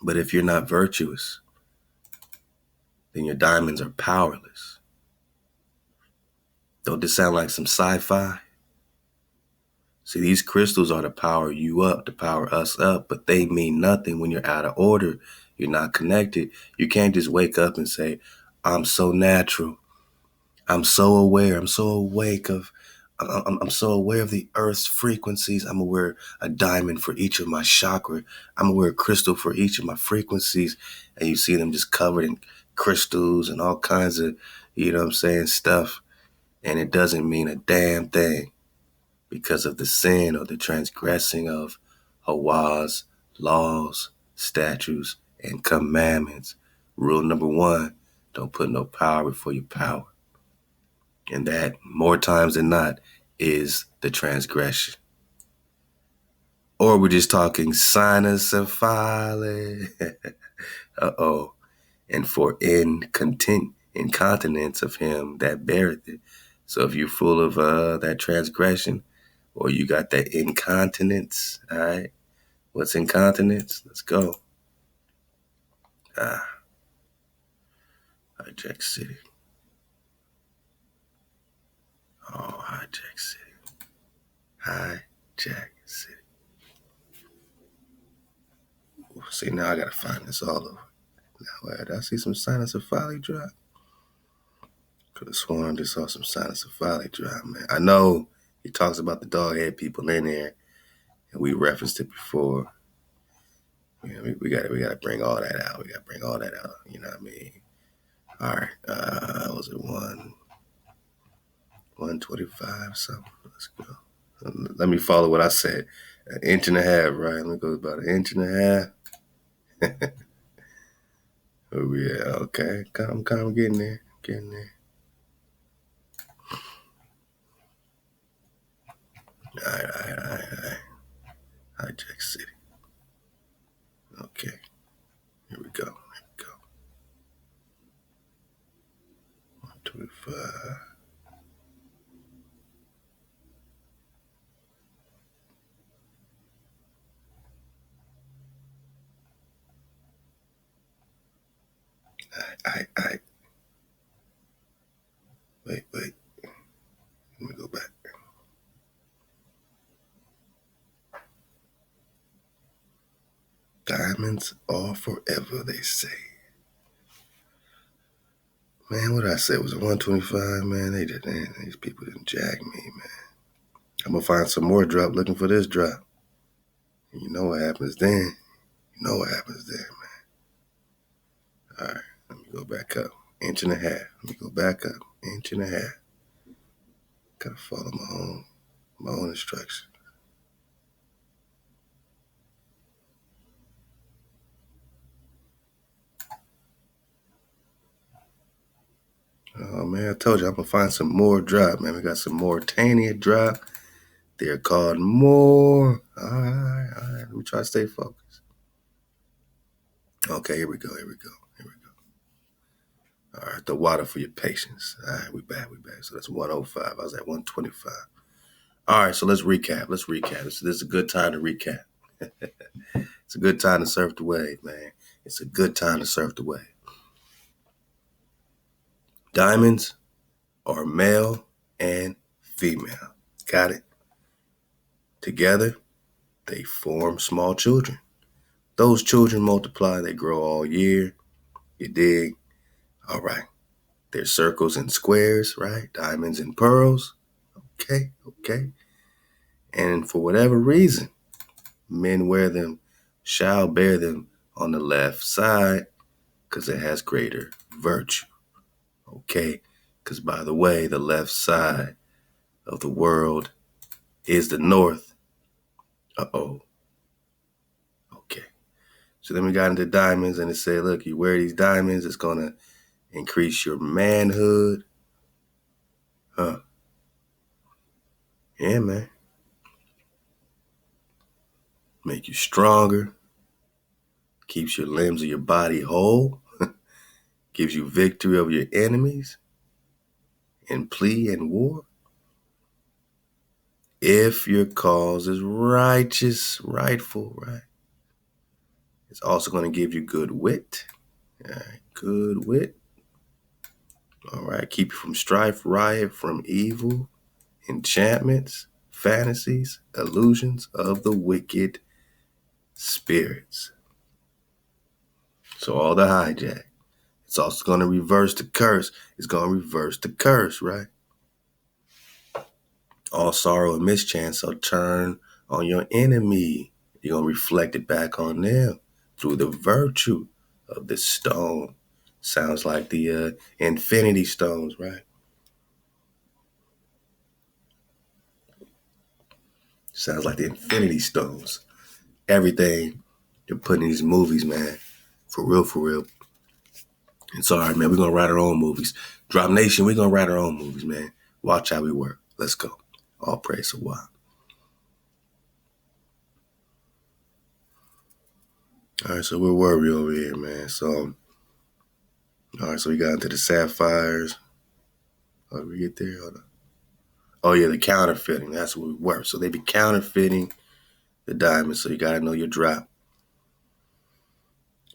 But if you're not virtuous, then your diamonds are powerless. Don't this sound like some sci-fi? See, these crystals are to power you up, to power us up, but they mean nothing when you're out of order. You're not connected. You can't just wake up and say, I'm so natural. I'm so aware. I'm so awake of, I'm so aware of the earth's frequencies. I'm aware a diamond for each of my chakra. I'm aware a crystal for each of my frequencies. And you see them just covered in crystals and all kinds of, stuff. And it doesn't mean a damn thing because of the sin or the transgressing of Ahchwa's laws, statutes, and commandments. Rule number 1, don't put no power before your power. And that, more times than not, is the transgression. Or we're just talking cynocephaly. Uh-oh. And for incontinence of him that beareth it. So if you're full of that transgression, or you got that incontinence, all right? What's incontinence? Let's go. Hijack City. Oh, Hijack City. Hijack City. See, now I gotta find this all over. Now, I see some cynocephaly drop. Could have sworn I just saw some cynocephaly drop, man. I know he talks about the dog head people in there, and we referenced it before. We gotta bring all that out. We gotta bring all that out. You know what I mean? All right. Was it 125 something? Let's go. Let me follow what I said. 1.5 inches, right? Let me go about 1.5 inches. Oh yeah, okay. I'm getting there. Getting there. All right. Hijack City. Okay. Here we go. 125. I. Wait. Let me go back. Diamonds are forever, they say. Man, what I said was a 125, man. These people didn't jag me, man. I'm gonna find some more drop looking for this drop. You know what happens then. Man. All right, let me go back up. 1.5 inches. Let me go back up. 1.5 inches. Gotta follow my own instructions. Oh, man, I told you I'm going to find some more drop, man. We got some Mauritania drop. They're called more. All right. Let me try to stay focused. Okay, here we go. All right, the water for your patience. All right, we back. So that's 105. I was at 125. All right, so let's recap. This is a good time to recap. It's a good time to surf the wave, man. It's a good time to surf the wave. Diamonds are male and female. Got it? Together, they form small children. Those children multiply, they grow all year. You dig? All right. There's circles and squares, right? Diamonds and pearls. Okay. And for whatever reason, men wear them, shall bear them on the left side because it has greater virtue. Okay? Because by the way, the left side of the world is the north. Uh-oh. Okay. So then we got into diamonds and it said, look, you wear these diamonds, it's going to increase your manhood. Huh. Yeah, man. Make you stronger. Keeps your limbs of your body whole. Gives you victory over your enemies in plea and war. If your cause is righteous, rightful, right? It's also going to give you good wit. All right, good wit. All right, keep you from strife, riot, from evil, enchantments, fantasies, illusions of the wicked spirits. So all the hijack. It's also going to reverse the curse. It's going to reverse the curse, right? All sorrow and mischance shall turn on your enemy. You're going to reflect it back on them through the virtue of this stone. Sounds like the infinity stones, right? Sounds like the infinity stones. Everything they're putting in these movies, man. For real. It's all right, man. We're going to write our own movies. Drop Nation, we're going to write our own movies, man. Watch how we work. Let's go. All praise to God. All right, so where were we over here, man? So, all right, so we got into the sapphires. How did we get there? Hold on. Oh, yeah, the counterfeiting. That's what we were. So they be counterfeiting the diamonds, so you got to know your drop.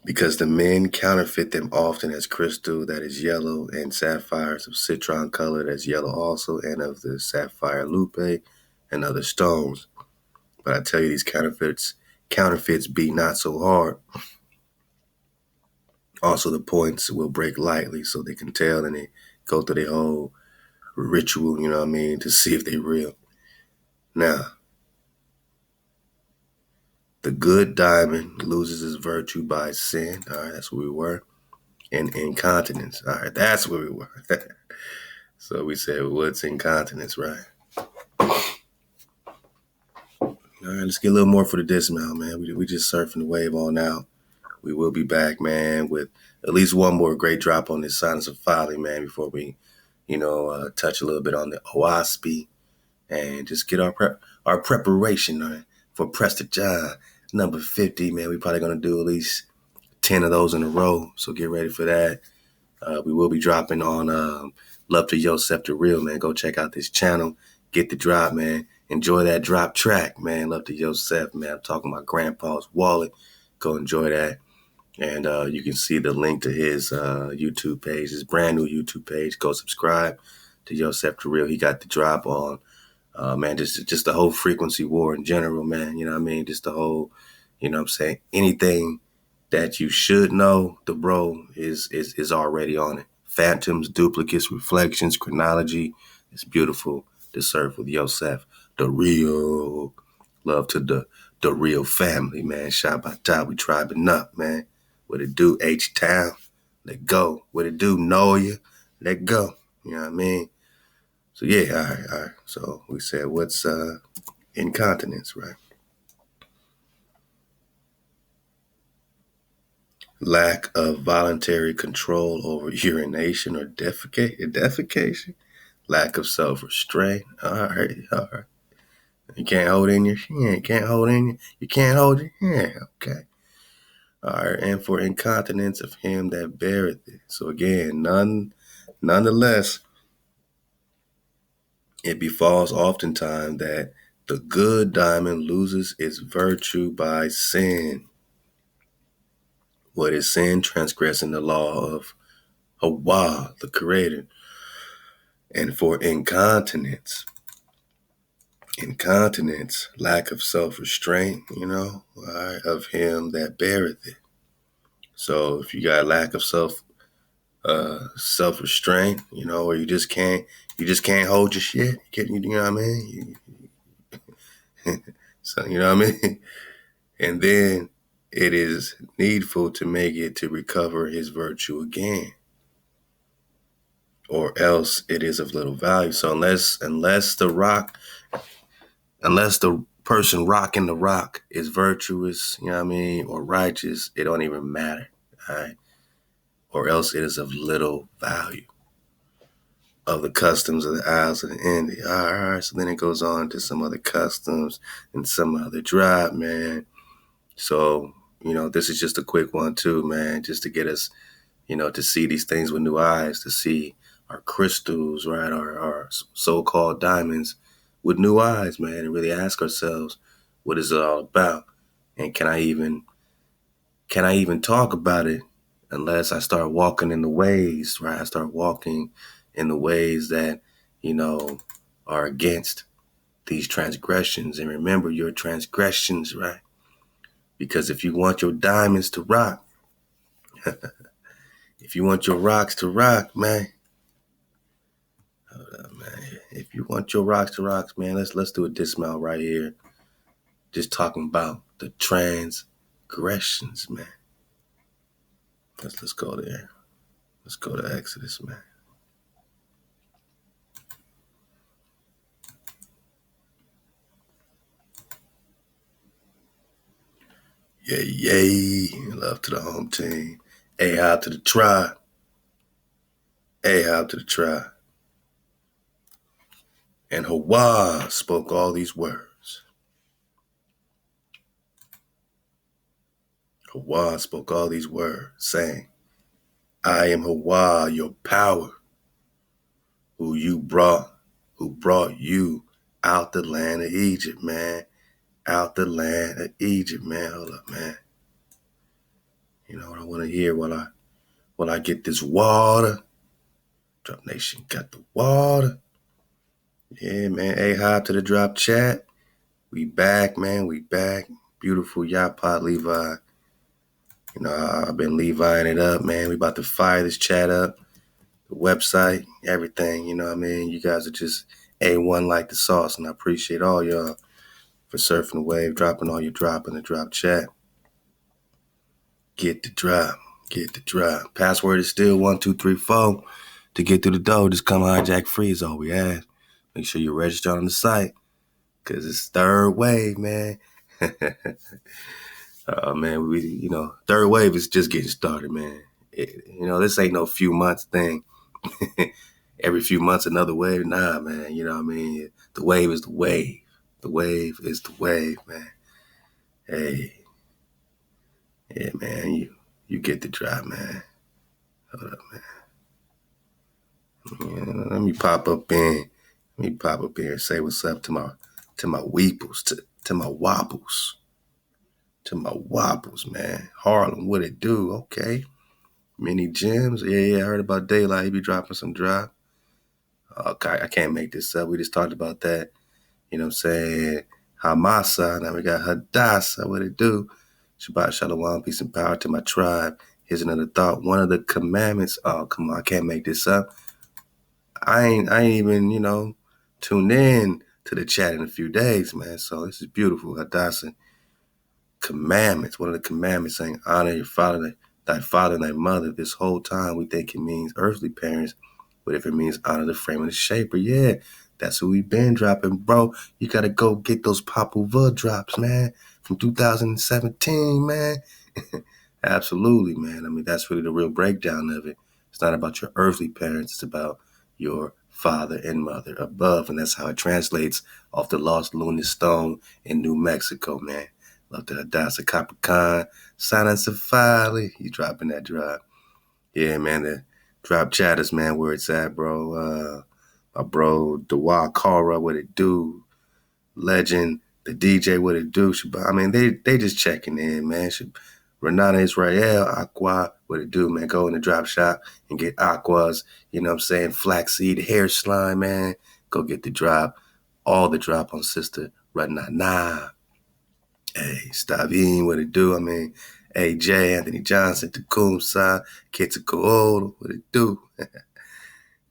Because the men counterfeit them often as crystal that is yellow and sapphires of citron color that's yellow also, and of the sapphire lupe and other stones. But I tell you, these counterfeits be not so hard. Also, the points will break lightly so they can tell, and they go through their whole ritual, you know what I mean, to see if they real. Now, the good diamond loses its virtue by sin. All right, that's where we were. And incontinence. All right, that's where we were. So we said, what's incontinence, right? All right, let's get a little more for the dismount, man. We just surfing the wave on out. We will be back, man, with at least one more great drop on this Silence of Folly, man, before we, touch a little bit on the OASP and just get our preparation, man, for Presta John number 50, man. We probably going to do at least 10 of those in a row, so get ready for that. We will be dropping on Love to Yosef the Real, man. Go check out this channel. Get the drop, man. Enjoy that drop track, man. Love to Yosef, man. I'm talking about Grandpa's Wallet. Go enjoy that. And you can see the link to his YouTube page, his brand new YouTube page. Go subscribe to Yosef the Real. He got the drop on, man, just the whole frequency war in general, man. You know what I mean? Just the whole, you know what I'm saying? Anything that you should know, the bro is already on it. Phantoms, duplicates, reflections, chronology. It's beautiful to surf with Yosef, the real. Love to the real family, man. Shabbat, we tribing up, man. What it do, H-Town? Let go. What it do, Noya? Let go. You know what I mean? So yeah, all right. So we said, what's incontinence, right? lack of voluntary control over urination or defecation, lack of self-restraint. All right. You can't hold in your hand. You can't hold your hand. Okay. All right. And for incontinence of him that beareth it. So again, nonetheless, it befalls oftentimes that the good diamond loses its virtue by sin. What is sin? Transgressing the law of Ahchwa, the Creator. And for incontinence, lack of self-restraint, of him that beareth it. So if you got lack of self-restraint, or you just can't hold your shit. You know what I mean? So you know what I mean? And then it is needful to make it to recover his virtue again, or else it is of little value. So unless the person rocking the rock is virtuous, or righteous, it don't even matter, all right? Or else it is of little value. Of the customs of the Isles of the Indies. All right, so then it goes on to some other customs and some other tribe, man. So, this is just a quick one too, man, just to get us, to see these things with new eyes, to see our crystals, right, our so-called diamonds with new eyes, man, and really ask ourselves, what is it all about? And can I even talk about it unless I start walking in the ways, right? I start walking in the ways that, are against these transgressions. And remember your transgressions, right? Because if you want your diamonds to rock, if you want your rocks to rock, man, if you want your rocks to rock, man, let's do a dismount right here. Just talking about the transgressions, man. Let's go there. Let's go to Exodus, man. Yay. Love to the home team. Ahchwa to the tribe. Ahchwa to the tribe. And Ahchwa spoke all these words. Ahchwa spoke all these words, saying, I am Ahchwa, your power, who brought you out the land of Egypt, man. Out the land of Egypt, man. Hold up, man. You know what I want to hear while I get this water. Drop Nation got the water. Yeah, man. Ahchwa to the drop chat. We back, man. We back. Beautiful Yapot Levi. I've been Leviing it up, man. We about to fire this chat up. The website, everything, you know what I mean? You guys are just A1 like the sauce, and I appreciate all y'all for surfing the wave, dropping all your drop in the drop chat. Get the drop. Password is still 1234. To get through the door, just come hijack free is all we ask. Make sure you're registered on the site, because it's third wave, man. Man, third wave is just getting started, man. This ain't no few months thing. Every few months, another wave. Nah, man, you know what I mean? The wave is the wave. The wave is the wave, man. Hey. Yeah, man, you get the drop, man. Hold up, man. Yeah, let me pop up in and say what's up to my weeples, to my wobbles. To my wobbles, man. Harlem, what it do? Okay. Mini gems. Yeah, I heard about Daylight. He be dropping some drop. Okay, I can't make this up. We just talked about that. You know what I'm saying? Hamasa. Now we got Hadassah. What it do? Shabbat Shalom. Peace and power to my tribe. Here's another thought. One of the commandments. Oh, come on. I can't make this up. I ain't even, tuned in to the chat in a few days, man. So this is beautiful. Hadassah. Commandments. One of the commandments saying honor your father, thy father and thy mother. This whole time we think it means earthly parents, but if it means honor the frame and the shaper, yeah, that's who we've been dropping, bro. You gotta go get those Papal drops, man, from 2017, man. Absolutely, man. I mean, that's really the real breakdown of it. It's not about your earthly parents. It's about your father and mother above. And that's how it translates off the Lost Lunar Stone in New Mexico, man. Love the Hadassah Capricorn, Silence of Folly. You dropping that drop. Yeah, man. The drop chatters, man, where it's at, bro. My bro, Dewar Kara, what it do? Legend, the DJ, what it do? I mean, they just checking in, man. Renata Israel, Ahchwa, what it do, man? Go in the drop shop and get Ahchwas, you know what I'm saying? Flaxseed hair slime, man. Go get the drop. All the drop on Sister Renata. Hey, Stavine, what it do? I mean, AJ, Anthony Johnson, Tecumseh, Kitsuko, what it do?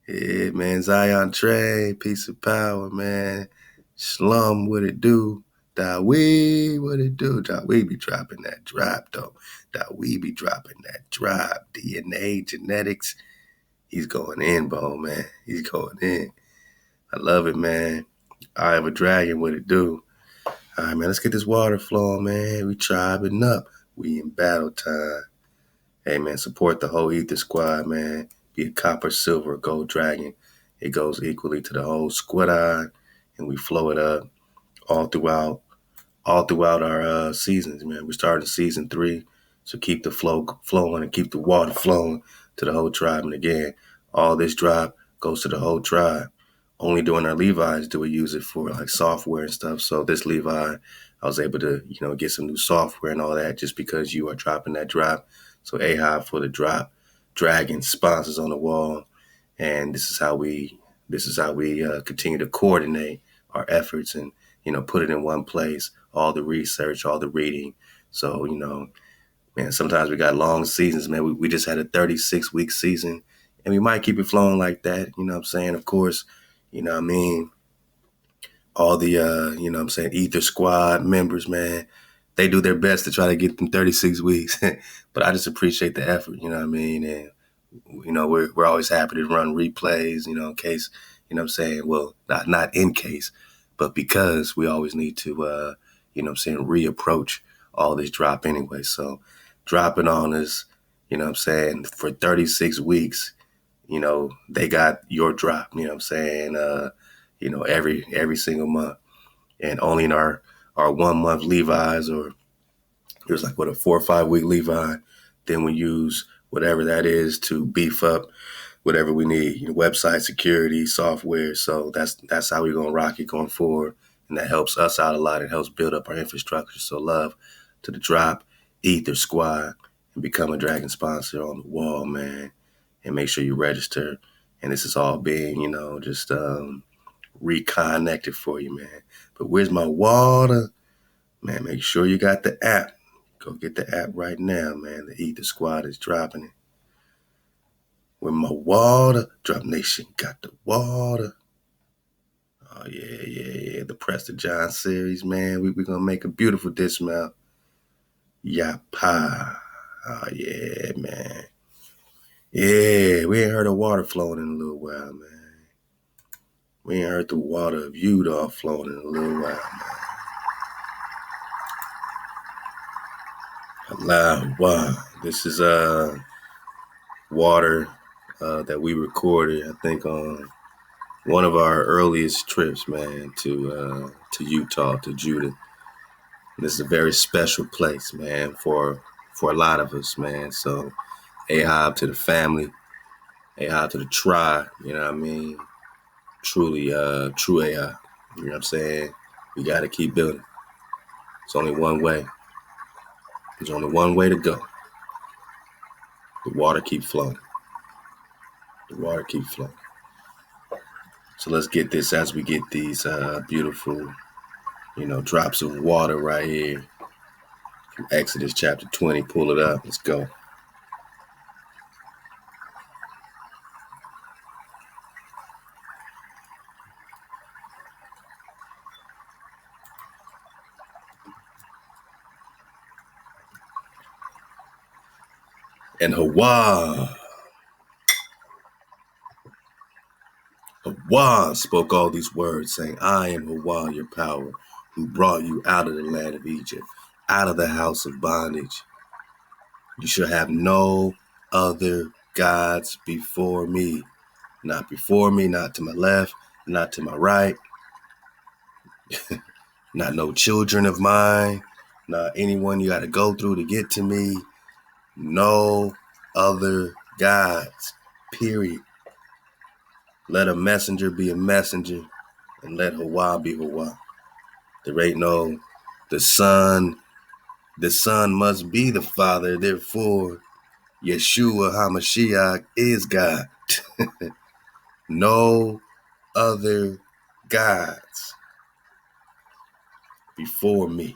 Yeah, man, Zion Trey, Peace of Power, man. Slum, what it do? Dawee, what it do? Dawee be dropping that drop, though. Dawee be dropping that drop. DNA, genetics, he's going in, bro, man. He's going in. I love it, man. Eye of a Dragon, what it do? All right, man, let's get this water flowing, man. We tribing up. We in battle time. Hey, man, support the whole Ether Squad, man. Be it copper, silver, gold dragon. It goes equally to the whole squad eye, and we flow it up all throughout our seasons, man. We're starting season 3, so keep the flow flowing and keep the water flowing to the whole tribe. And again, all this drop goes to the whole tribe. Only during our Levi's do we use it for like software and stuff. So this Levi, I was able to, get some new software and all that just because you are dropping that drop. So Ahchwa for the drop, Dragon sponsors on the wall, and this is how we continue to coordinate our efforts and put it in one place. All the research, all the reading. So man, sometimes we got long seasons, man. We just had a 36-week season, and we might keep it flowing like that. You know what I'm saying? Of course, you know what I mean? All the, Ether Squad members, man, they do their best to try to get them 36 weeks. But I just appreciate the effort, you know what I mean? And, we're always happy to run replays, in case, well, not in case, but because we always need to, reapproach all this drop anyway. So dropping on us, for 36 weeks, they got your drop, every single month. And only in our 1 month Levi's, or it was like, a 4 or 5 week Levi, then we use whatever that is to beef up whatever we need, website security, software. So that's how we're going to rock it going forward. And that helps us out a lot. It helps build up our infrastructure. So love to the drop, Ether Squad, and become a Dragon sponsor on the wall, man. And make sure you register. And this is all being, just reconnected for you, man. But where's my water? Man, make sure you got the app. Go get the app right now, man. The Ether Squad is dropping it. With my water, Drop Nation got the water. Oh, yeah. The Preston John series, man. We're going to make a beautiful dismount. Yapa. Oh, yeah, man. Yeah, we ain't heard of water flowing in a little while, man. We ain't heard the water of Utah flowing in a little while, man. Wow. This is water that we recorded, I think, on one of our earliest trips, man, to Utah, to Judah. And this is a very special place, man, for a lot of us, man. So Ahchwa to the family, Ahchwa to the tribe, you know what I mean? Truly, true Ahchwa, you know what I'm saying? We got to keep building. It's only one way. There's only one way to go. The water keep flowing. The water keep flowing. So let's get this as we get these beautiful, drops of water right here from Exodus chapter 20. Pull it up. Let's go. And Ahchwa spoke all these words, saying, I am Ahchwa, your power, who brought you out of the land of Egypt, out of the house of bondage. You shall have no other gods before me. Not before me, not to my left, not to my right, not no children of mine, not anyone you got to go through to get to me. No other gods, period. Let a messenger be a messenger, and let Hawa be Hawa. There ain't no, the son must be the father, therefore Yeshua HaMashiach is God. No other gods before me.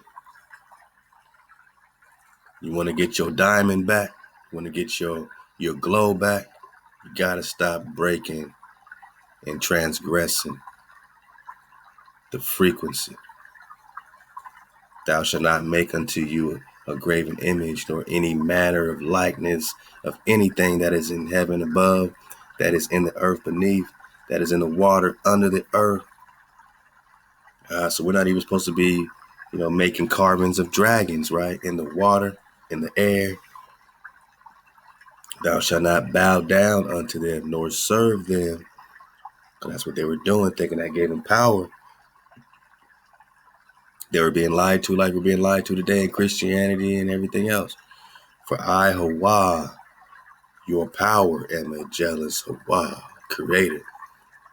You want to get your diamond back? You want to get your glow back? You got to stop breaking and transgressing the frequency. Thou shalt not make unto you a graven image, nor any manner of likeness of anything that is in heaven above, that is in the earth beneath, that is in the water under the earth. So we're not even supposed to be, making carvings of dragons, right? In the water, in the air. Thou shalt not bow down unto them, nor serve them. And that's what they were doing, thinking that gave them power. They were being lied to like we're being lied to today in Christianity and everything else. For I, Hawa, your power, am a jealous Hawa, creator,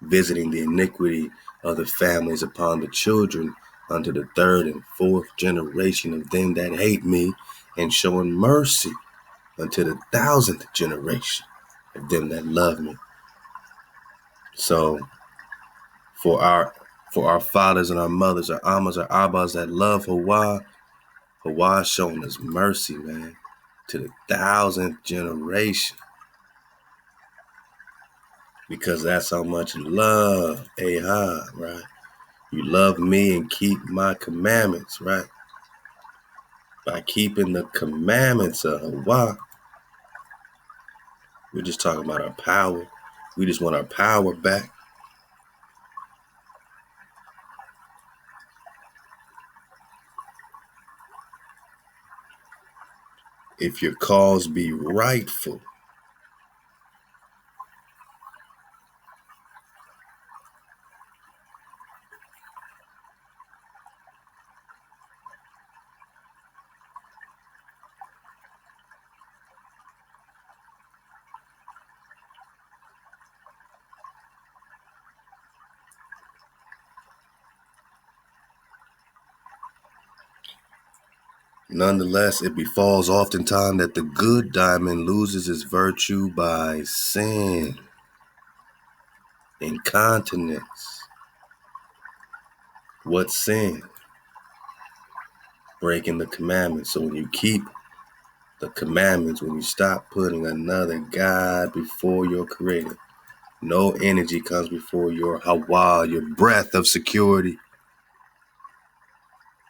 visiting the iniquity of the families upon the children unto the third and fourth generation of them that hate me, and showing mercy unto the 1,000th generation of them that love me. So for our fathers and our mothers, our amas, our abbas that love Hawa, Hawa showing us mercy, man, to the 1,000th generation. Because that's how much you love Ahchwa, right? You love me and keep my commandments, right? By keeping the commandments of Hawa, we're just talking about our power. We just want our power back. If your cause be rightful, nonetheless, it befalls oftentimes that the good diamond loses its virtue by sin, incontinence. What sin? Breaking the commandments. So when you keep the commandments, when you stop putting another God before your creator, no energy comes before your Hawa, your breath of security,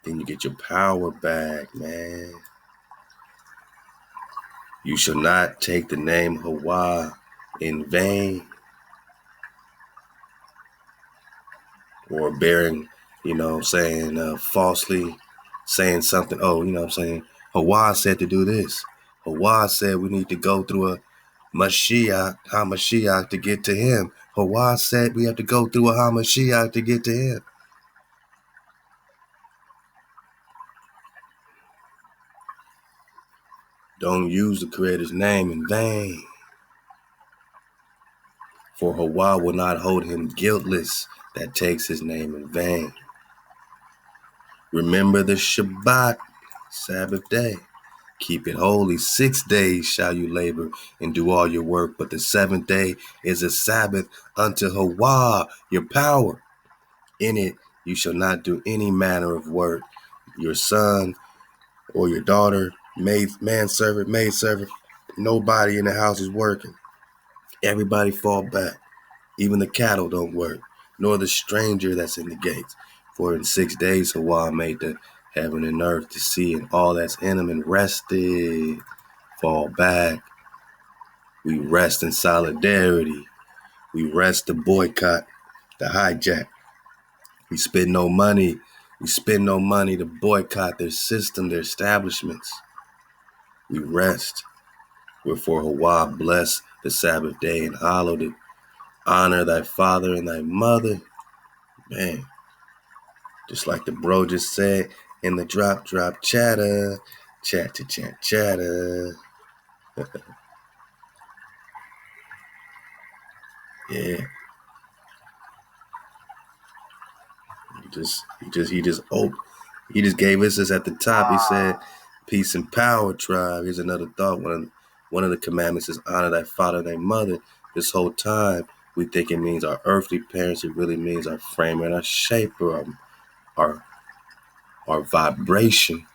then you get your power back, man. You shall not take the name Hawa in vain, or bearing, falsely saying something. Oh, Hawa said to do this. Hawa said we need to go through a Hamashiach to get to him. Hawa said we have to go through a Hamashiach to get to him. Don't use the Creator's name in vain. For Hawa will not hold him guiltless that takes his name in vain. Remember the Shabbat, Sabbath day. Keep it holy. 6 days shall you labor and do all your work, but the 7th day is a Sabbath unto Hawa, your power. In it you shall not do any manner of work. Your son or your daughter, manservant, maidservant, nobody in the house is working. Everybody fall back. Even the cattle don't work, nor the stranger that's in the gates. For in 6 days Hawa made the heaven and earth, to see, and all that's in them, and rested. Fall back. We rest in solidarity. We rest to boycott, the hijack. We spend no money. We spend no money to boycott their system, their establishments. We rest. Wherefore Hawa bless the Sabbath day and hallowed it. Honor thy father and thy mother. Man, just like the bro just said in the drop chatter. Chatter. Yeah. He just gave us this at the top. He said, peace and power, tribe. Here's another thought. One of the commandments is honor thy father and thy mother. This whole time we think it means our earthly parents. It really means our framer and our shaper, our vibration,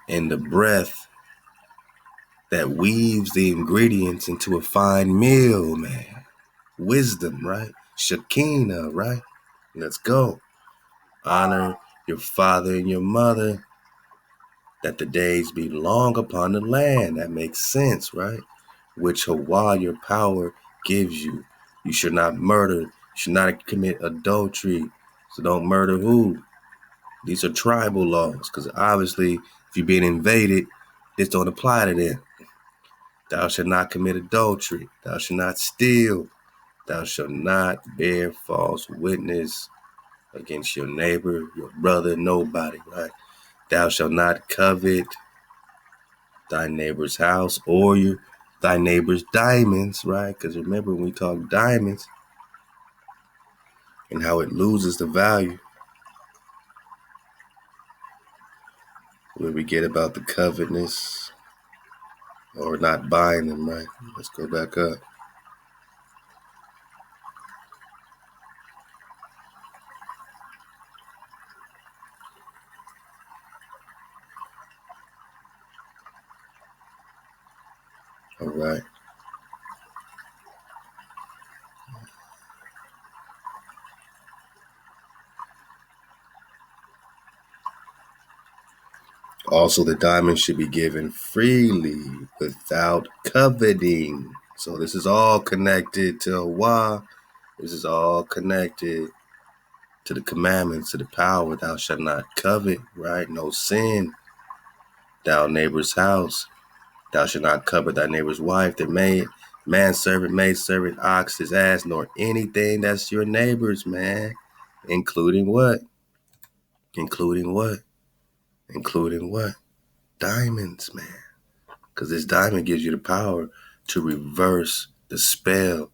and the breath that weaves the ingredients into a fine meal, man. Wisdom, right? Shekinah, right? Let's go. Honor your father and your mother, that the days be long upon the land. That makes sense, right? Which Hawa, your power, gives you. You should not murder. You should not commit adultery. So don't murder who? These are tribal laws, because obviously, if you're being invaded, this don't apply to them. Thou shalt not commit adultery. Thou shalt not steal. Thou shalt not bear false witness against your neighbor, your brother, nobody, right? Thou shalt not covet thy neighbor's house or thy neighbor's diamonds, right? Because remember, when we talk diamonds and how it loses the value, when we get about the covetousness or not buying them, right? Let's go back up. All right. Also, the diamond should be given freely without coveting. So this is all connected to Hawa. This is all connected to the commandments, to the power. Thou shalt not covet, right? No sin. Thou neighbor's house. Thou shalt not covet thy neighbor's wife, their manservant, maidservant, ox, his ass, nor anything that's your neighbor's, man. Including what? Including what? Including what? Diamonds, man. Because this diamond gives you the power to reverse the spell,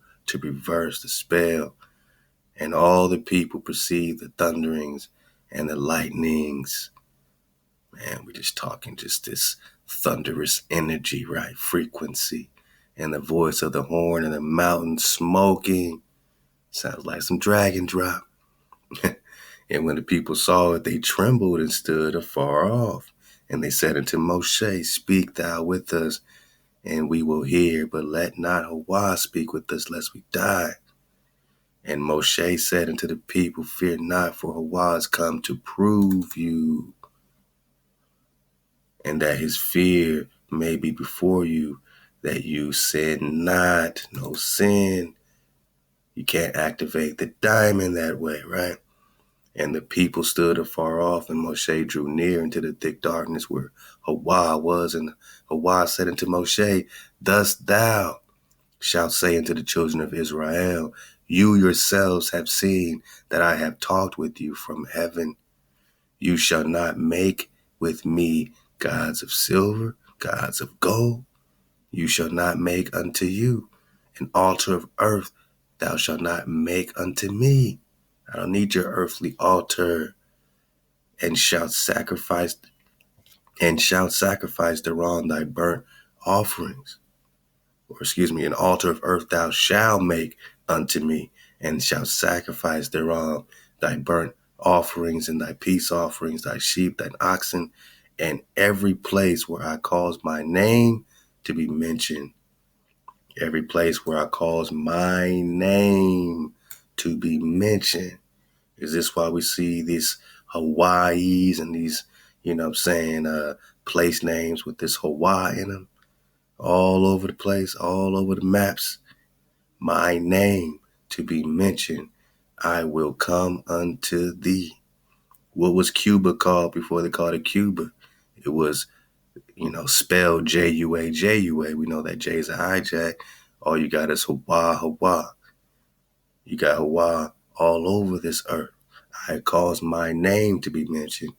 And all the people perceive the thunderings and the lightnings. Man, we're just talking just this thunderous energy, right? Frequency. And the voice of the horn and the mountain smoking. Sounds like some dragon drop. And when the people saw it, they trembled and stood afar off. And they said unto Moshe, speak thou with us, and we will hear, but let not Hawa speak with us, lest we die. And Moshe said unto the people, fear not, for Hawa is come to prove you, and that his fear may be before you, that you sin not. No sin. You can't activate the diamond that way, right? And the people stood afar off, and Moshe drew near into the thick darkness where Hawa was. And Hawa said unto Moshe, thus thou shalt say unto the children of Israel, you yourselves have seen that I have talked with you from heaven. You shall not make with me gods of silver, gods of gold. You shall not make unto you an altar of earth. Thou shalt not make unto me. I don't need your earthly altar. And shalt sacrifice thereon thy burnt offerings. Or an altar of earth thou shalt make unto me, and shalt sacrifice thereon thy burnt offerings and thy peace offerings, thy sheep, thine oxen, and every place where I cause my name to be mentioned. Every place where I cause my name to be mentioned. Is this why we see these Hawaiis and these, place names with this Hawaii in them? All over the place, all over the maps. My name to be mentioned. I will come unto thee. What was Cuba called before they called it Cuba? It was spelled Jua, Jua. We know that J is a hijack. All you got is Hawa, Hawa. You got Hawa all over this earth. I cause my name to be mentioned.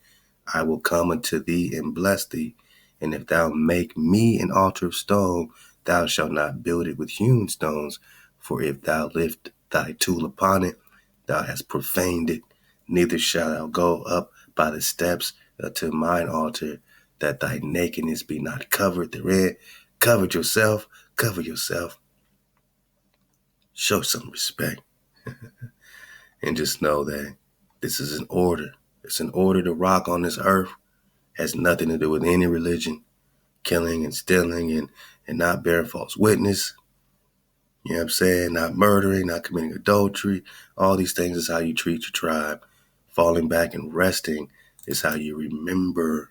I will come unto thee and bless thee. And if thou make me an altar of stone, thou shalt not build it with hewn stones. For if thou lift thy tool upon it, thou hast profaned it. Neither shalt thou go up by the steps to mine altar, that thy nakedness be not covered therein. Cover yourself, cover yourself. Show some respect. And just know that this is an order. It's an order to rock on this earth. Has nothing to do with any religion. Killing and stealing and not bearing false witness. You know what I'm saying? Not murdering, not committing adultery. All these things is how you treat your tribe. Falling back and resting is how you remember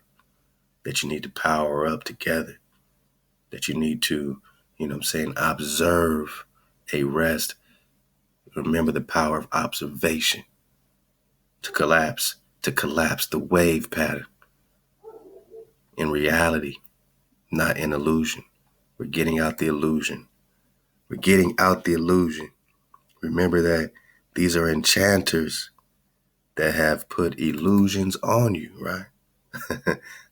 that you need to power up together. That you need to, observe a rest. Remember the power of observation to collapse the wave pattern in reality, not in illusion. We're getting out the illusion. We're getting out the illusion. Remember that these are enchanters that have put illusions on you, right?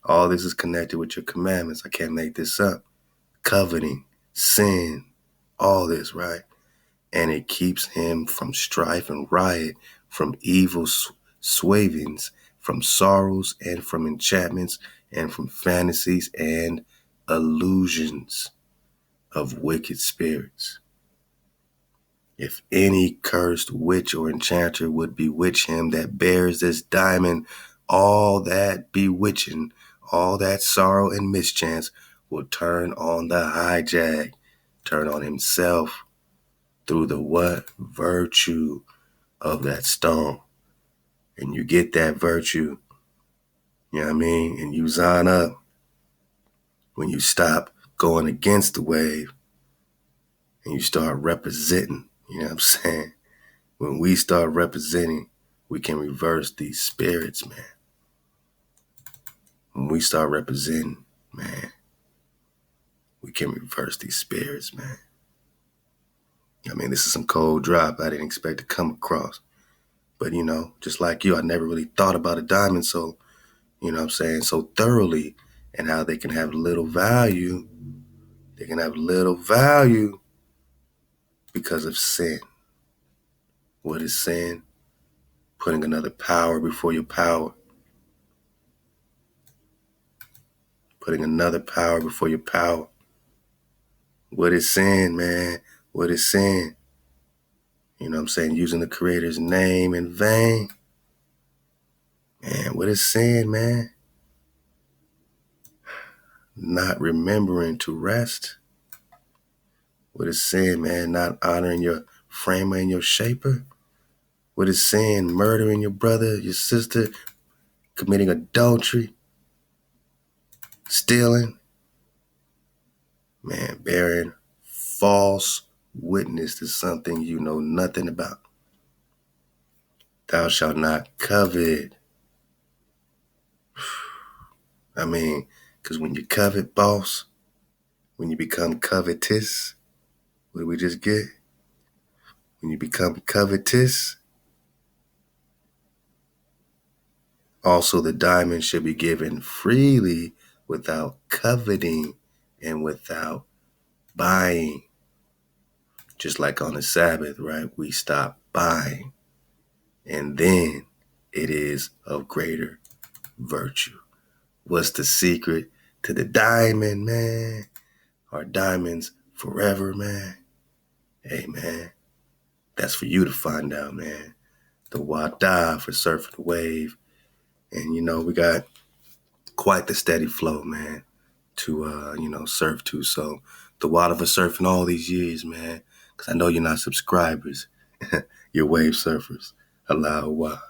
All this is connected with your commandments. I can't make this up. Coveting, sin, all this, right? And it keeps him from strife and riot, from evil swavings, from sorrows and from enchantments and from fantasies and illusions of wicked spirits. If any cursed witch or enchanter would bewitch him that bears this diamond, all that bewitching, all that sorrow and mischance will turn on the hijack, turn on himself through the what? Virtue of that stone. And you get that virtue, you know what I mean? And you sign up when you stop going against the wave and you start representing, you know what I'm saying? When we start representing, we can reverse these spirits, man. When we start representing, man, we can reverse these spirits, man. I mean, this is some cold drop I didn't expect to come across. But, just like you, I never really thought about a diamond so, so thoroughly, and how they can have little value. They can have little value because of sin. What is sin? Putting another power before your power. Putting another power before your power. What is sin, man? What is sin? You know what I'm saying? Using the Creator's name in vain. Man, what is sin, man? Not remembering to rest. What is sin, man? Not honoring your framer and your shaper. What is sin? Murdering your brother, your sister, committing adultery, stealing. Man, bearing false witness to something you know nothing about. Thou shalt not covet. I mean, because when you covet, boss, when you become covetous, what did we just get? When you become covetous, also the diamond should be given freely without coveting and without buying. Just like on the Sabbath, right? We stop buying. And then it is of greater virtue. What's the secret to the diamond, man? Are diamonds forever, man? Hey, man, that's for you to find out, man. The wada for surfing the wave. And, we got quite the steady flow, man, to, surf to. So the wada for surfing all these years, man, because I know you're not subscribers. You're wave surfers. Allah.